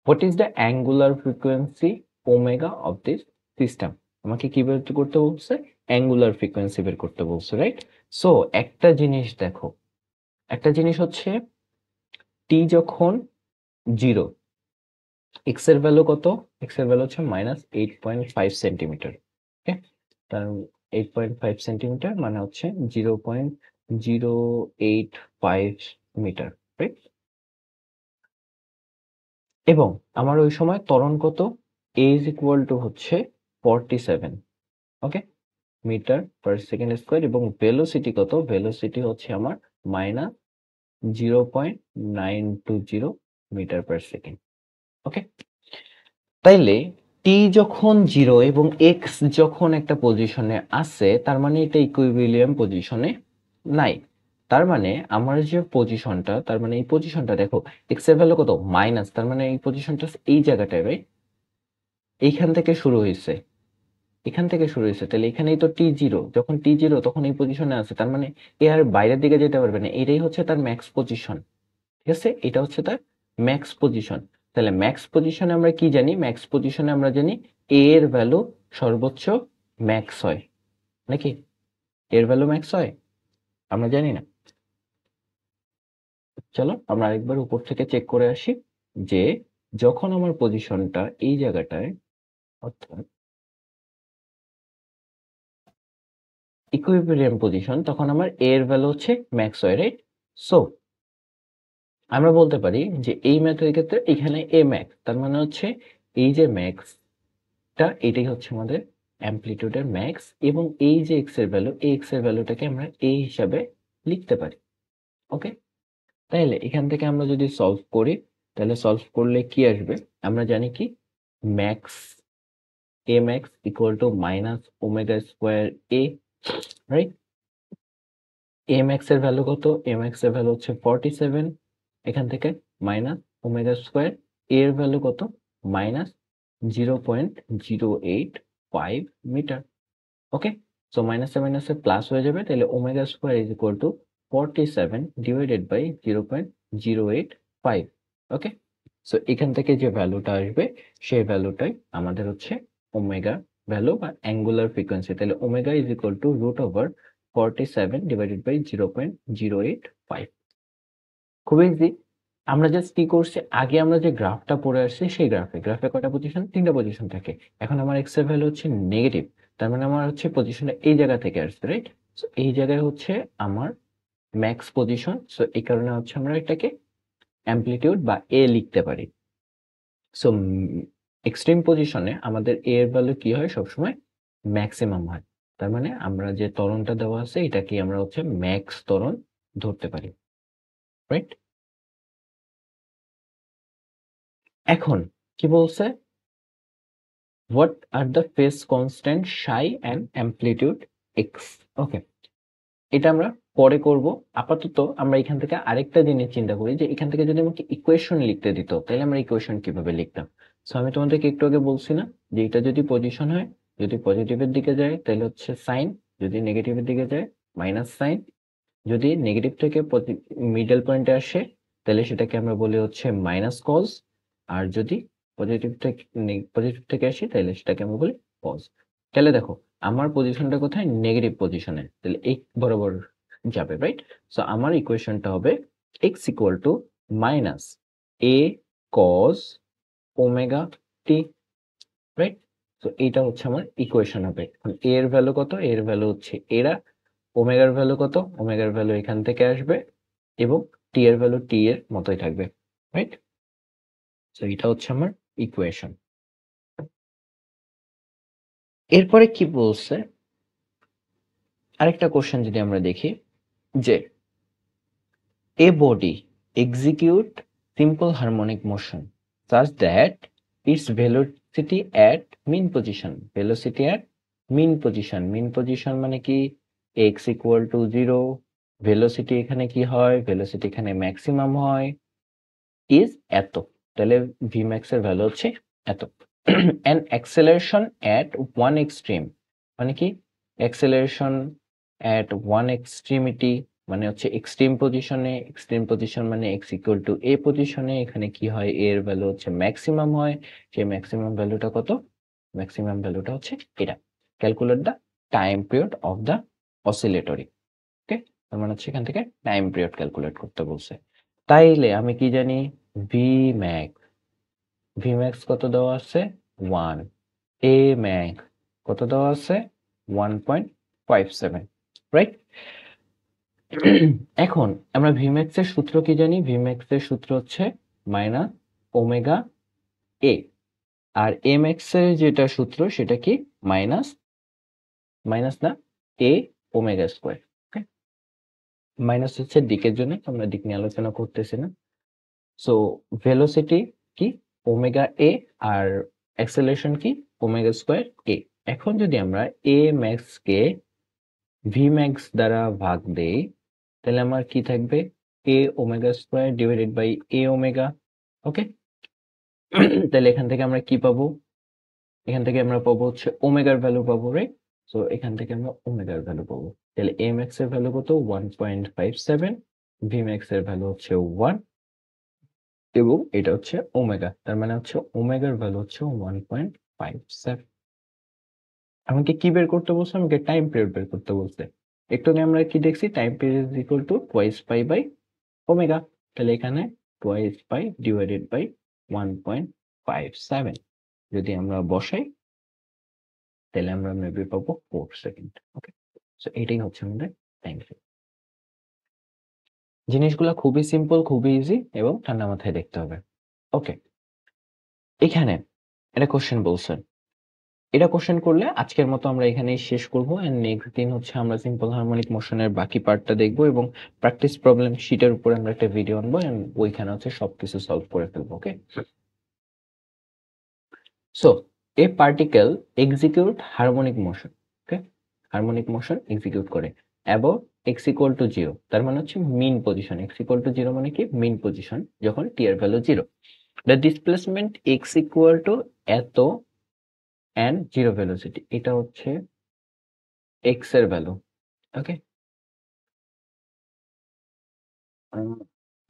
A: what is the angular frequency omega of this system, আমাকে কি বের করতে বলছে, অ্যাঙ্গুলার ফ্রিকোয়েন্সি বের করতে বলছে, রাইট। সো একটা জিনিস দেখো, একটা জিনিস হচ্ছে টি যখন 0, এক্স এর ভ্যালু কত, এক্স এর ভ্যালু হচ্ছে -8.5 সেন্টিমিটার, ওকে। তার 8.5 সেন্টিমিটার মানে হচ্ছে 0.085 মিটার, রাইট। এবং আমার ওই সময় ত্বরণ কত, a ইজ ইকুয়াল টু হচ্ছে 47, ওকে, মিটার পার সেকেন্ড স্কোয়ার, এবং ভেলোসিটি কত, ভেলোসিটি হচ্ছে আমার -0.920 মিটার পার সেকেন্ড, ওকে। তাইলে টি যখন 0 এবং এক্স যখন একটা পজিশনে আছে, তার মানে এটা ইকুইলিব্রিয়াম পজিশনে নাই। তার মানে আমার যে পজিশনটা, তার মানে এই পজিশনটা দেখো, এক্স এর ভ্যালু কত মাইনাস, তার মানে এই পজিশনটা এই জায়গাটায়, রাইট। এইখান থেকে শুরু হয়েছে, এখান থেকে শুরু হয়েছে, তাহলে এখানেই তো টি 0, যখন টি 0 তখন এই পজিশনে আছে, তার মানে এ আর বাইরের দিকে যেতে পারবে না, এটাই হচ্ছে তার ম্যাক্স পজিশন, ঠিক আছে। এটা হচ্ছে তার ম্যাক্স পজিশন। তাহলে ম্যাক্স পজিশনে আমরা কি জানি, ম্যাক্স পজিশনে আমরা জানি এ এর ভ্যালু সর্বোচ্চ ম্যাক্স হয়, নাকি এর ভ্যালু ম্যাক্স হয়, আমরা জানি না। চলো আমরা আরেকবার উপর থেকে চেক করে আসি, যে যখন আমার পজিশনটা এই জায়গাটায়, অর্থাৎ ইকুইলিব্রিয়াম পজিশন, তখন আমার এ এর ভ্যালু হচ্ছে ম্যাক্স হয়, রাইট। সো আমরা বলতে পারি যে এই ম্যাথের ক্ষেত্রে এখানে এ ম্যাক্স, তার মানে হচ্ছে এই যে ম্যাক্স এটাই হচ্ছে আমাদের অ্যামপ্লিটিউডের ম্যাক্স, এবং এই যে এক্স এর ভ্যালু, এই এক্স এর ভ্যালুটাকে আমরা এই হিসাবে লিখতে পারি, ওকে। তাহলে এখান থেকে আমরা যদি সলভ করি, তাহলে সলভ করলে কি আসবে, আমরা জানি কি max, a max equal to minus omega square a, right. A max এর ভ্যালু কত, এ ম্যাক্স এর ভ্যালু হচ্ছে 47, এখান থেকে মাইনাস ওমেগা স্কোয়ার, এর ভ্যালু কত 0.085 মিটার। ওকে, সো মাইনাসে প্লাস হয়ে যাবে, তাহলে omega square is equal to 47 divided by 0.085। Okay, so এখান থেকে যে ভ্যালুটা আসবে সেই ভ্যালুটাই আমাদের হচ্ছে ওমেগা ভ্যালু বা অ্যাঙ্গুলার ফ্রিকোয়েন্সি। তাহলে omega is equal to √47 divided by 0.085। খুব ইজি। আমরা জাস্ট কি করছি, আগে আমরা যে গ্রাফটা পড়ে আসছি সেই গ্রাফে কয়টা পজিশন? 3টা পজিশন থাকে। এখন আমার এক্স এর ভ্যালু হচ্ছে নেগেটিভ, তার মানে আমার হচ্ছে পজিশনটা এই জায়গা থেকে আসছে, রাইট? সো এই জায়গায় হচ্ছে আমার ম্যাক্স পজিশন, সো এই কারণে হচ্ছে আমরা এটাকে অ্যামপ্লিটিউড বা এ লিখতে পারি। সো এক্সট্রিম পজিশনে আমাদের এ এর ভ্যালু কি হয়? সবসময় ম্যাক্সিমাম হয়। তার মানে আমরা যে ত্বরণটা দেওয়া আছে এটাকে আমরা হচ্ছে ম্যাক্স ত্বরণ ধরতে পারি, রাইট? এখন কি বলছে? What are the phase constant psi and amplitude x? ওকে, এটা আমরা পরে করব। আপাতত আমরা এখান থেকে আরেকটা জিনিস চিন্তা করি যে এখান থেকে যদি আমাকে ইকুয়েশন লিখতে দিত তাহলে আমরা ইকুয়েশন কিভাবে লিখতাম? সো আমি তোমাদেরকে একটু আগে বলছি না যে এটা যদি পজিশন হয়, যদি পজিটিভের দিকে যায় তাহলে হচ্ছে সাইন, যদি নেগেটিভের দিকে যায় মাইনাস সাইন, যদি নেগেটিভ থেকে মিডল পয়েন্টে আসে তাহলে সেটাকে আমরা বলি হচ্ছে মাইনাস কজ, আর যদি পজিটিভ থেকে আসি তাহলে সেটাকে আমরা বলি কজ। তাহলে দেখো আমার পজিশনটা কোথায়? নেগেটিভ পজিশনে, তাহলে এই বরাবর যাবে, রাইট? সো আমার ইকুয়েশনটা হবে x equal to minus A cause omega t, right? তো এইটা হচ্ছে আমার ইকুয়েশন হবে। এখন এ এর ভ্যালু কত? এর ভ্যালু হচ্ছে এরা, ওমেগার ভ্যালু কত? ওমেগার ভ্যালু এখান থেকে আসবে এবং টি এর ভ্যালু টি এর মতোই থাকবে, রাইট? সো এটা হচ্ছে আমার ইকুয়েশন। এরপরে কি বলছে, আরেকটা কোশ্চেন যদি আমরা দেখি যে a body execute simple harmonic motion such that its velocity at mean position, velocity at mean position, mean position মানে কি? x equal to 0, velocity এখানে কি হয়? velocity এখানে ম্যাক্সিমাম হয়, is এত, তাহলে vmax এর ভ্যালু হচ্ছে এত। and acceleration at one extreme মানে কি? acceleration at one extremity মানে হচ্ছে এক্সট্রিম পজিশন মানে x equal to a পজিশনে, এখানে কি হয়? a এর ভ্যালু হচ্ছে ম্যাক্সিমাম হয়, সেই ম্যাক্সিমাম ভ্যালুটা কত? ম্যাক্সিমাম ভ্যালুটা হচ্ছে এটা। Calculate the time period of the oscillatory. Okay, তার মানে হচ্ছে এখান থেকে টাইম পিরিয়ড ক্যালকুলেট করতে বলছে। তাইলে আমি কি জানি? ভিম্যাক্স কত দেওয়া আছে? 1। এ ম্যাক্স কত দেওয়া আছে? 1.57, রাইট? এখন আমরা ভিম্যাক্স এর সূত্র কি জানি? ভিম্যাক্স এর সূত্র হচ্ছে মাইনাস ওমেগা এ, আর এম এক্স এর যেটা সূত্র সেটা কি? মাইনাস না a omega square. Okay, minus হচ্ছে দিকের জন্য, আমরা দিক নিয়ে আলোচনা করতেছি না। সো ভেলোসিটি কি? ওমেগা এ, আর অ্যাক্সেলারেশন কি? Omega square a. এখন যদি আমরা এ ম্যাক্স কে ভি ম্যাক্স দ্বারা ভাগ দেই তাহলে আমার কি থাকবে? A omega square divided by a omega. Okay, তাহলে এখান থেকে আমরা কি পাবো? এখান থেকে আমরা পাবো হচ্ছে ওমেগার ভ্যালু পাবো, রাইট? সো এখান থেকে আমরা ওমেগার ভ্যালু পাবো। তাহলে এ ম্যাক্স এর ভ্যালু কত? 1.57, ভি ম্যাক্স এর ভ্যালু হচ্ছে 1 এবং এটা হচ্ছে ওমেগা, তার মানে হচ্ছে ওমেগার ভ্যালু হচ্ছে 1.57। আমাকে কি বের করতে বলছে? আমাকে টাইম পিরিয়ড বের করতে বলছে। একটু আগে আমরা কি দেখছি? Time period is equal to twice pi by omega, তাহলে এখানে টুয়াইস পাই ডিভাইডেড বাই 1.57 যদি আমরা বসাই তাহলে আমরা মেবি পাবো 4 সেকেন্ড। ওকে, সো এটাই হচ্ছে আমাদের টাইম পিরিয়ড। জিনিসগুলো খুবই সিম্পল, খুবই ইজি এবং ঠান্ডা মাথায় দেখতে হবে। ওকে, এখানে এটা কোশ্চেন বলছে, এটা কোশ্চেন করলে আজকের মতো আমরা এখানেই শেষ করব, এন্ড নেক্সট দিন হচ্ছে আমরা সিম্পল হারমোনিক মোশনের বাকি পার্টটা দেখবো এবং প্র্যাকটিস প্রবলেম শিটের উপরে আমরা একটা ভিডিও আনবো এন্ড ওইখানে হচ্ছে সবকিছু সলভ করে ফেলবো। ওকে, সো এ পার্টিকেল এক্সিকিউট হারমোনিক মোশন। ওকে, হারমোনিক মোশন এক্সিকিউট করে অ্যাবাউট এক্স ইকুয়াল টু 0, তার মানে হচ্ছে মিন পজিশন। এক্স ইকুয়াল টু 0 মানে কি? মিন পজিশন যখন টি এর value 0। The displacement x equal to এত and জিরো ভেলোসিটি, এটা হচ্ছে x এর value. Okay,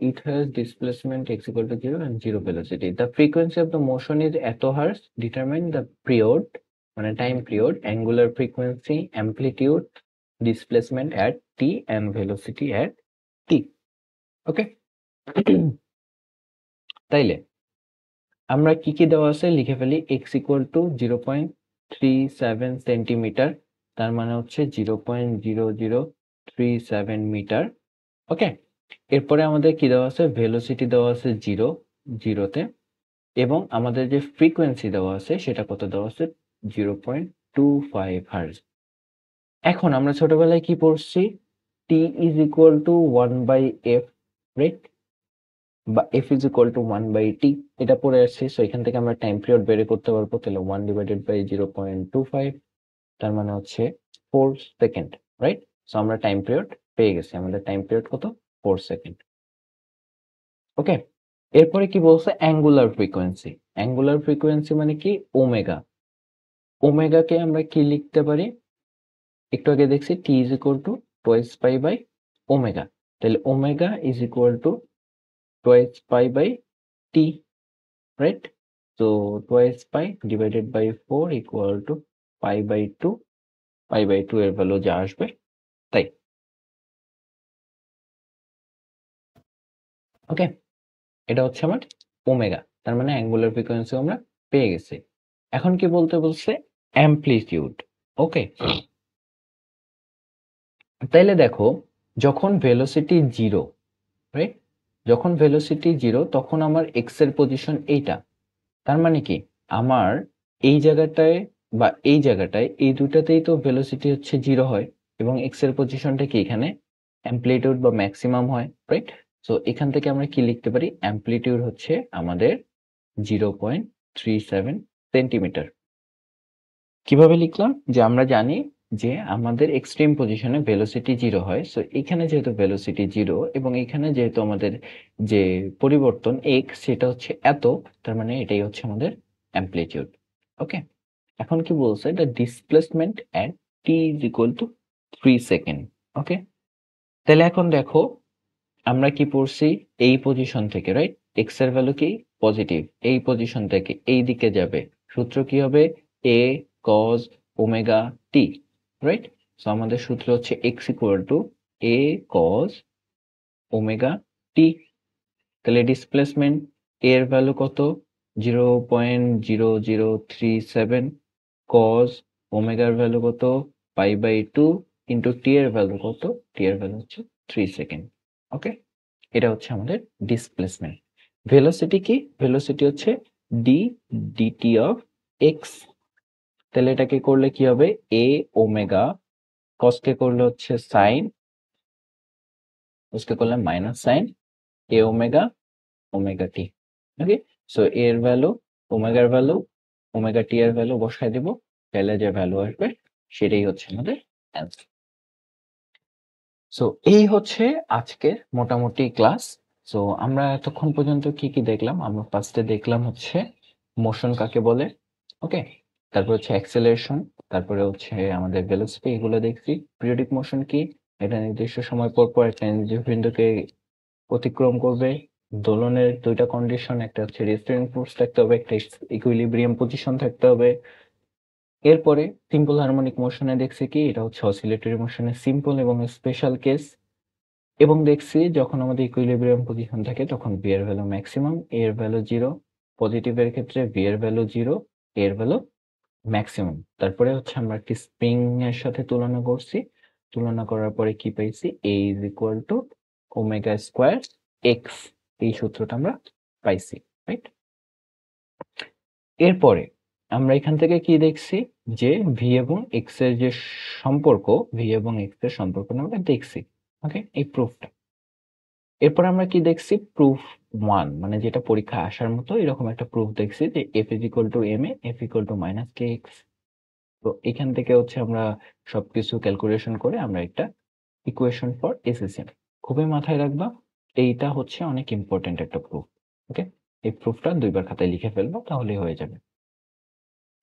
A: it has displacement x equal to 0 and 0 velocity. The frequency of the motion is এত hertz. Determine the period, মানে time period, angular frequency, amplitude, displacement at t and velocity at t. ওকে, তাইলে আমরা কি কি দেওয়া আছে লিখে ফেলি। x ইকুয়াল টু 0.37 সেন্টিমিটার, তার মানে হচ্ছে 0.0037 মিটার। ওকে, এরপরে আমাদের কি দেওয়া আছে, ভেলোসিটি দেওয়া আছে 0 এবং আমাদের যে ফ্রিকোয়েন্সি দেওয়া আছে সেটা কত দেওয়া আছে, 0.25 হার্জ। এখন আমরা ছোটবেলায় কি পড়ছি, t is equal two 1/f, right, বা f is equal two 1/t, এটা পড়ে আসছি। সো এখান থেকে আমরা টাইম পিরিয়ড বের করতে পারবো। তাহলে 1 ডিভাইডেড বাই 0.25, তার মানে হচ্ছে 4 সেকেন্ড, রাইট। সো আমরা টাইম পিরিয়ড পেয়ে গেছি, আমাদের টাইম পিরিয়ড কত, 4 সেকেন্ড। ওকে, এরপরে কি বলছে, অ্যাঙ্গুলার ফ্রিকোয়েন্সি। অ্যাঙ্গুলার ফ্রিকোয়েন্সি মানে কি, ওমেগা। ওমেগাকে আমরা কি লিখতে পারি, একটু আগে দেখছি t is equal to twice pi by omega. তাহলে omega is equal to twice pi by t, right. তো twice pi divided by 4 equal to pi by 2। Pi by 2 এর ভ্যালু যা আসবে তাই। ওকে, এটা হচ্ছে আমার ওমেগা, তার মানে অ্যাঙ্গুলার ফ্রিকোয়েন্সি আমরা পেয়ে গেছি। এখন কি বলতে বলছে, অ্যামপ্লিটিউড। ওকে, তাইলে দেখো, যখন ভেলোসিটি 0, রাইট, যখন ভেলোসিটি 0 তখন আমার এক্স এর পজিশন এইটা। তার মানে কি, আমার এই জায়গাটায় বা এই জায়গাটায়, এই দুটাতেই তো ভেলোসিটি হচ্ছে 0 হয় এবং এক্স এর পজিশনটা কি এখানে অ্যামপ্লিটিউড বা ম্যাক্সিমাম হয়, রাইট। সো এখান থেকে আমরা কি লিখতে পারি, অ্যামপ্লিটিউড হচ্ছে আমাদের 0.37 সেন্টিমিটার। কিভাবে লিখলাম, যে আমরা জানি যে আমাদের এক্সট্রিম পজিশনে ভেলোসিটি 0 হয়। সো এখানে যেহেতু ভেলোসিটি 0 এবং এখানে যেহেতু আমাদের যে পরিবর্তন x সেটা হচ্ছে এত, তার মানে এটাই হচ্ছে আমাদের অ্যামপ্লিটিউড। ওকে, এখন কি বলছে, the displacement at t is equal to 3 second. Okay, তাহলে এখন দেখো আমরা কি পড়ছি, এই পজিশন থেকে, রাইট, এক্স এর ভ্যালু কি পজিটিভ, এই পজিশন থেকে এই দিকে যাবে, সূত্র কি হবে, a cos omega t, right. So আমাদের সূত্র হচ্ছে x equal to a cos omega t। তাহলে ডিসপ্লেসমেন্ট এর ভ্যালু কত, 0.0037, cos ওমেগার ভ্যালু কত, পাই বাই 2, ইন্টু টি এর ভ্যালু কত, টি এর ভ্যালু হচ্ছে 3 সেকেন্ড। ওকে, এটা হচ্ছে আমাদের ডিসপ্লেসমেন্ট। ভেলোসিটি কি, ভেলোসিটি হচ্ছে ডি ডিটি অফ এক্স। তাহলে এটাকে করলে কি হবে, এ ওমেগা, কসকে করলে হচ্ছে সাইন, কসকে করলে মাইনাস সাইন এ ওমেগা ওমেগা টি। ওকে, সো এর ভ্যালু, ওমেগার ভ্যালু, ওমেগা টি এর ভ্যালু বসায় দিব, তাহলে যে ভ্যালু আসবে সেটাই হচ্ছে আমাদের অ্যান্সার। সো এই হচ্ছে আজকের মোটামুটি ক্লাস। সো আমরা এতক্ষণ পর্যন্ত কি কি দেখলাম, আমরা ফার্স্টে দেখলাম হচ্ছে মোশন কাকে বলে, ওকে, তারপর হচ্ছে অ্যাক্সেলারেশন, তারপরে হচ্ছে আমাদের ভেলোসিটি, এগুলো দেখছি। পিরিয়ডিক মোশন কি, এটা নির্দিষ্ট সময় পর পর একটা নির্দিষ্ট বিন্দুকে অতিক্রম করবে। দোলনের দুইটা কন্ডিশন, একটা হচ্ছে রেস্টুরেন্ট ফোর্স থাকতে হবে, একটা ইকুইলিব্রিয়াম পজিশন থাকতে হবে। এরপরে সিম্পল হারমোনিক মোশনে দেখছি কি, এটা হচ্ছে অসিলেটরি মোশনের সিম্পল এবং স্পেশাল কেস। এবং দেখছি যখন আমাদের ইকুইলিব্রিয়াম পজিশন থাকে তখন ভি এর ভ্যালু ম্যাক্সিমাম, এ এর ভ্যালু 0, পজিটিভের ক্ষেত্রে ভি এর ভ্যালু 0, এ এর ভ্যালু ম্যাক্সিমাম। তারপরে হচ্ছে আমরা একটি স্প্রিং এর সাথে তুলনা করছি, তুলনা করার পরে কি পাইছি, a is equal to omega square x, এই সূত্রটা আমরা পাইছি, রাইট। এরপরে আমরা এখান থেকে কি দেখছি, যে ভি এবং এক্স এর যে সম্পর্ক, ভি এবং এক্স এর সম্পর্ক আমরা দেখছি। ওকে, এই প্রুফটা। এরপর আমরা কি দেখছি, প্রুফ 1, মানে যেটা পরীক্ষা আসার মতো এরকম একটা প্রুফ দেখছি, যে f is equal to m a, f equal to minus K x. তো এখান থেকে হচ্ছে আমরা সবকিছু ক্যালকুলেশন করে আমরা একটা ইকুয়েশন ফর এসএসএম, খুবই মাথায় রাখবা, এইটা হচ্ছে অনেক ইম্পর্টেন্ট একটা প্রুফ। ওকে, এই প্রুফটা দুইবার খাতায় লিখে ফেলবো, তাহলেই হয়ে যাবে।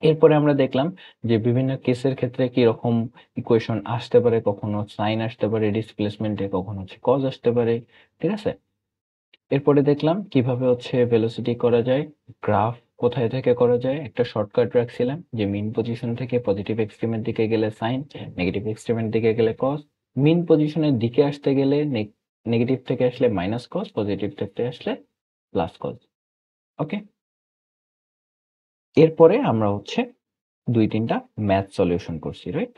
A: এরপরে আমরা দেখলাম যে বিভিন্ন কেসের ক্ষেত্রে কি রকম ইকুয়েশন আসতে পারে, কখনো সাইন আসতে পারে ডিসপ্লেসমেন্টে, কখনো হচ্ছে কজ আসতে পারে, ঠিক আছে? এরপরে দেখলাম কিভাবে হচ্ছে ভেলোসিটি করা যায়, গ্রাফ কোথায় থেকে করা যায়, একটা শর্টকাট রাখছিলাম যে মিন পজিশন থেকে পজিটিভ এক্সট্রিমের দিকে গেলে সাইন, নেগেটিভ এক্সট্রিমের দিকে গেলে কজ, মিন পজিশনের দিকে আসতে গেলে নেগেটিভ থেকে আসলে মাইনাস কজ, পজিটিভ থেকে আসলে প্লাস কজ। ওকে, এরপরে আমরা হচ্ছে 2-3টা ম্যাথ সলিউশন করছি, রাইট?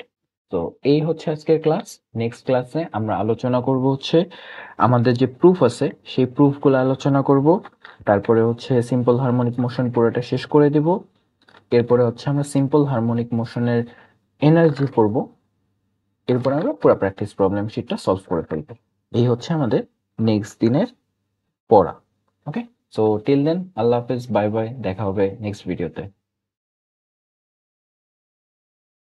A: তো এই হচ্ছে আজকের ক্লাস। নেক্সট ক্লাসে আমরা আলোচনা করব হচ্ছে আমাদের যে প্রুফ আছে সেই প্রুফগুলো আলোচনা করব, তারপরে হচ্ছে সিম্পল হারমোনিক মোশন পুরোটা শেষ করে দিব। এরপরে হচ্ছে আমরা সিম্পল হারমোনিক মোশনের এনার্জি পড়ব। এরপর আমরা পুরো প্র্যাকটিস প্রবলেম শিটটা সলভ করে ফেলবো। এই হচ্ছে আমাদের নেক্সট দিনের পড়া। ওকে, সো টিল দেন আল্লাহ হাফেজ, বাই বাই, দেখা হবে নেক্সট ভিডিওতে।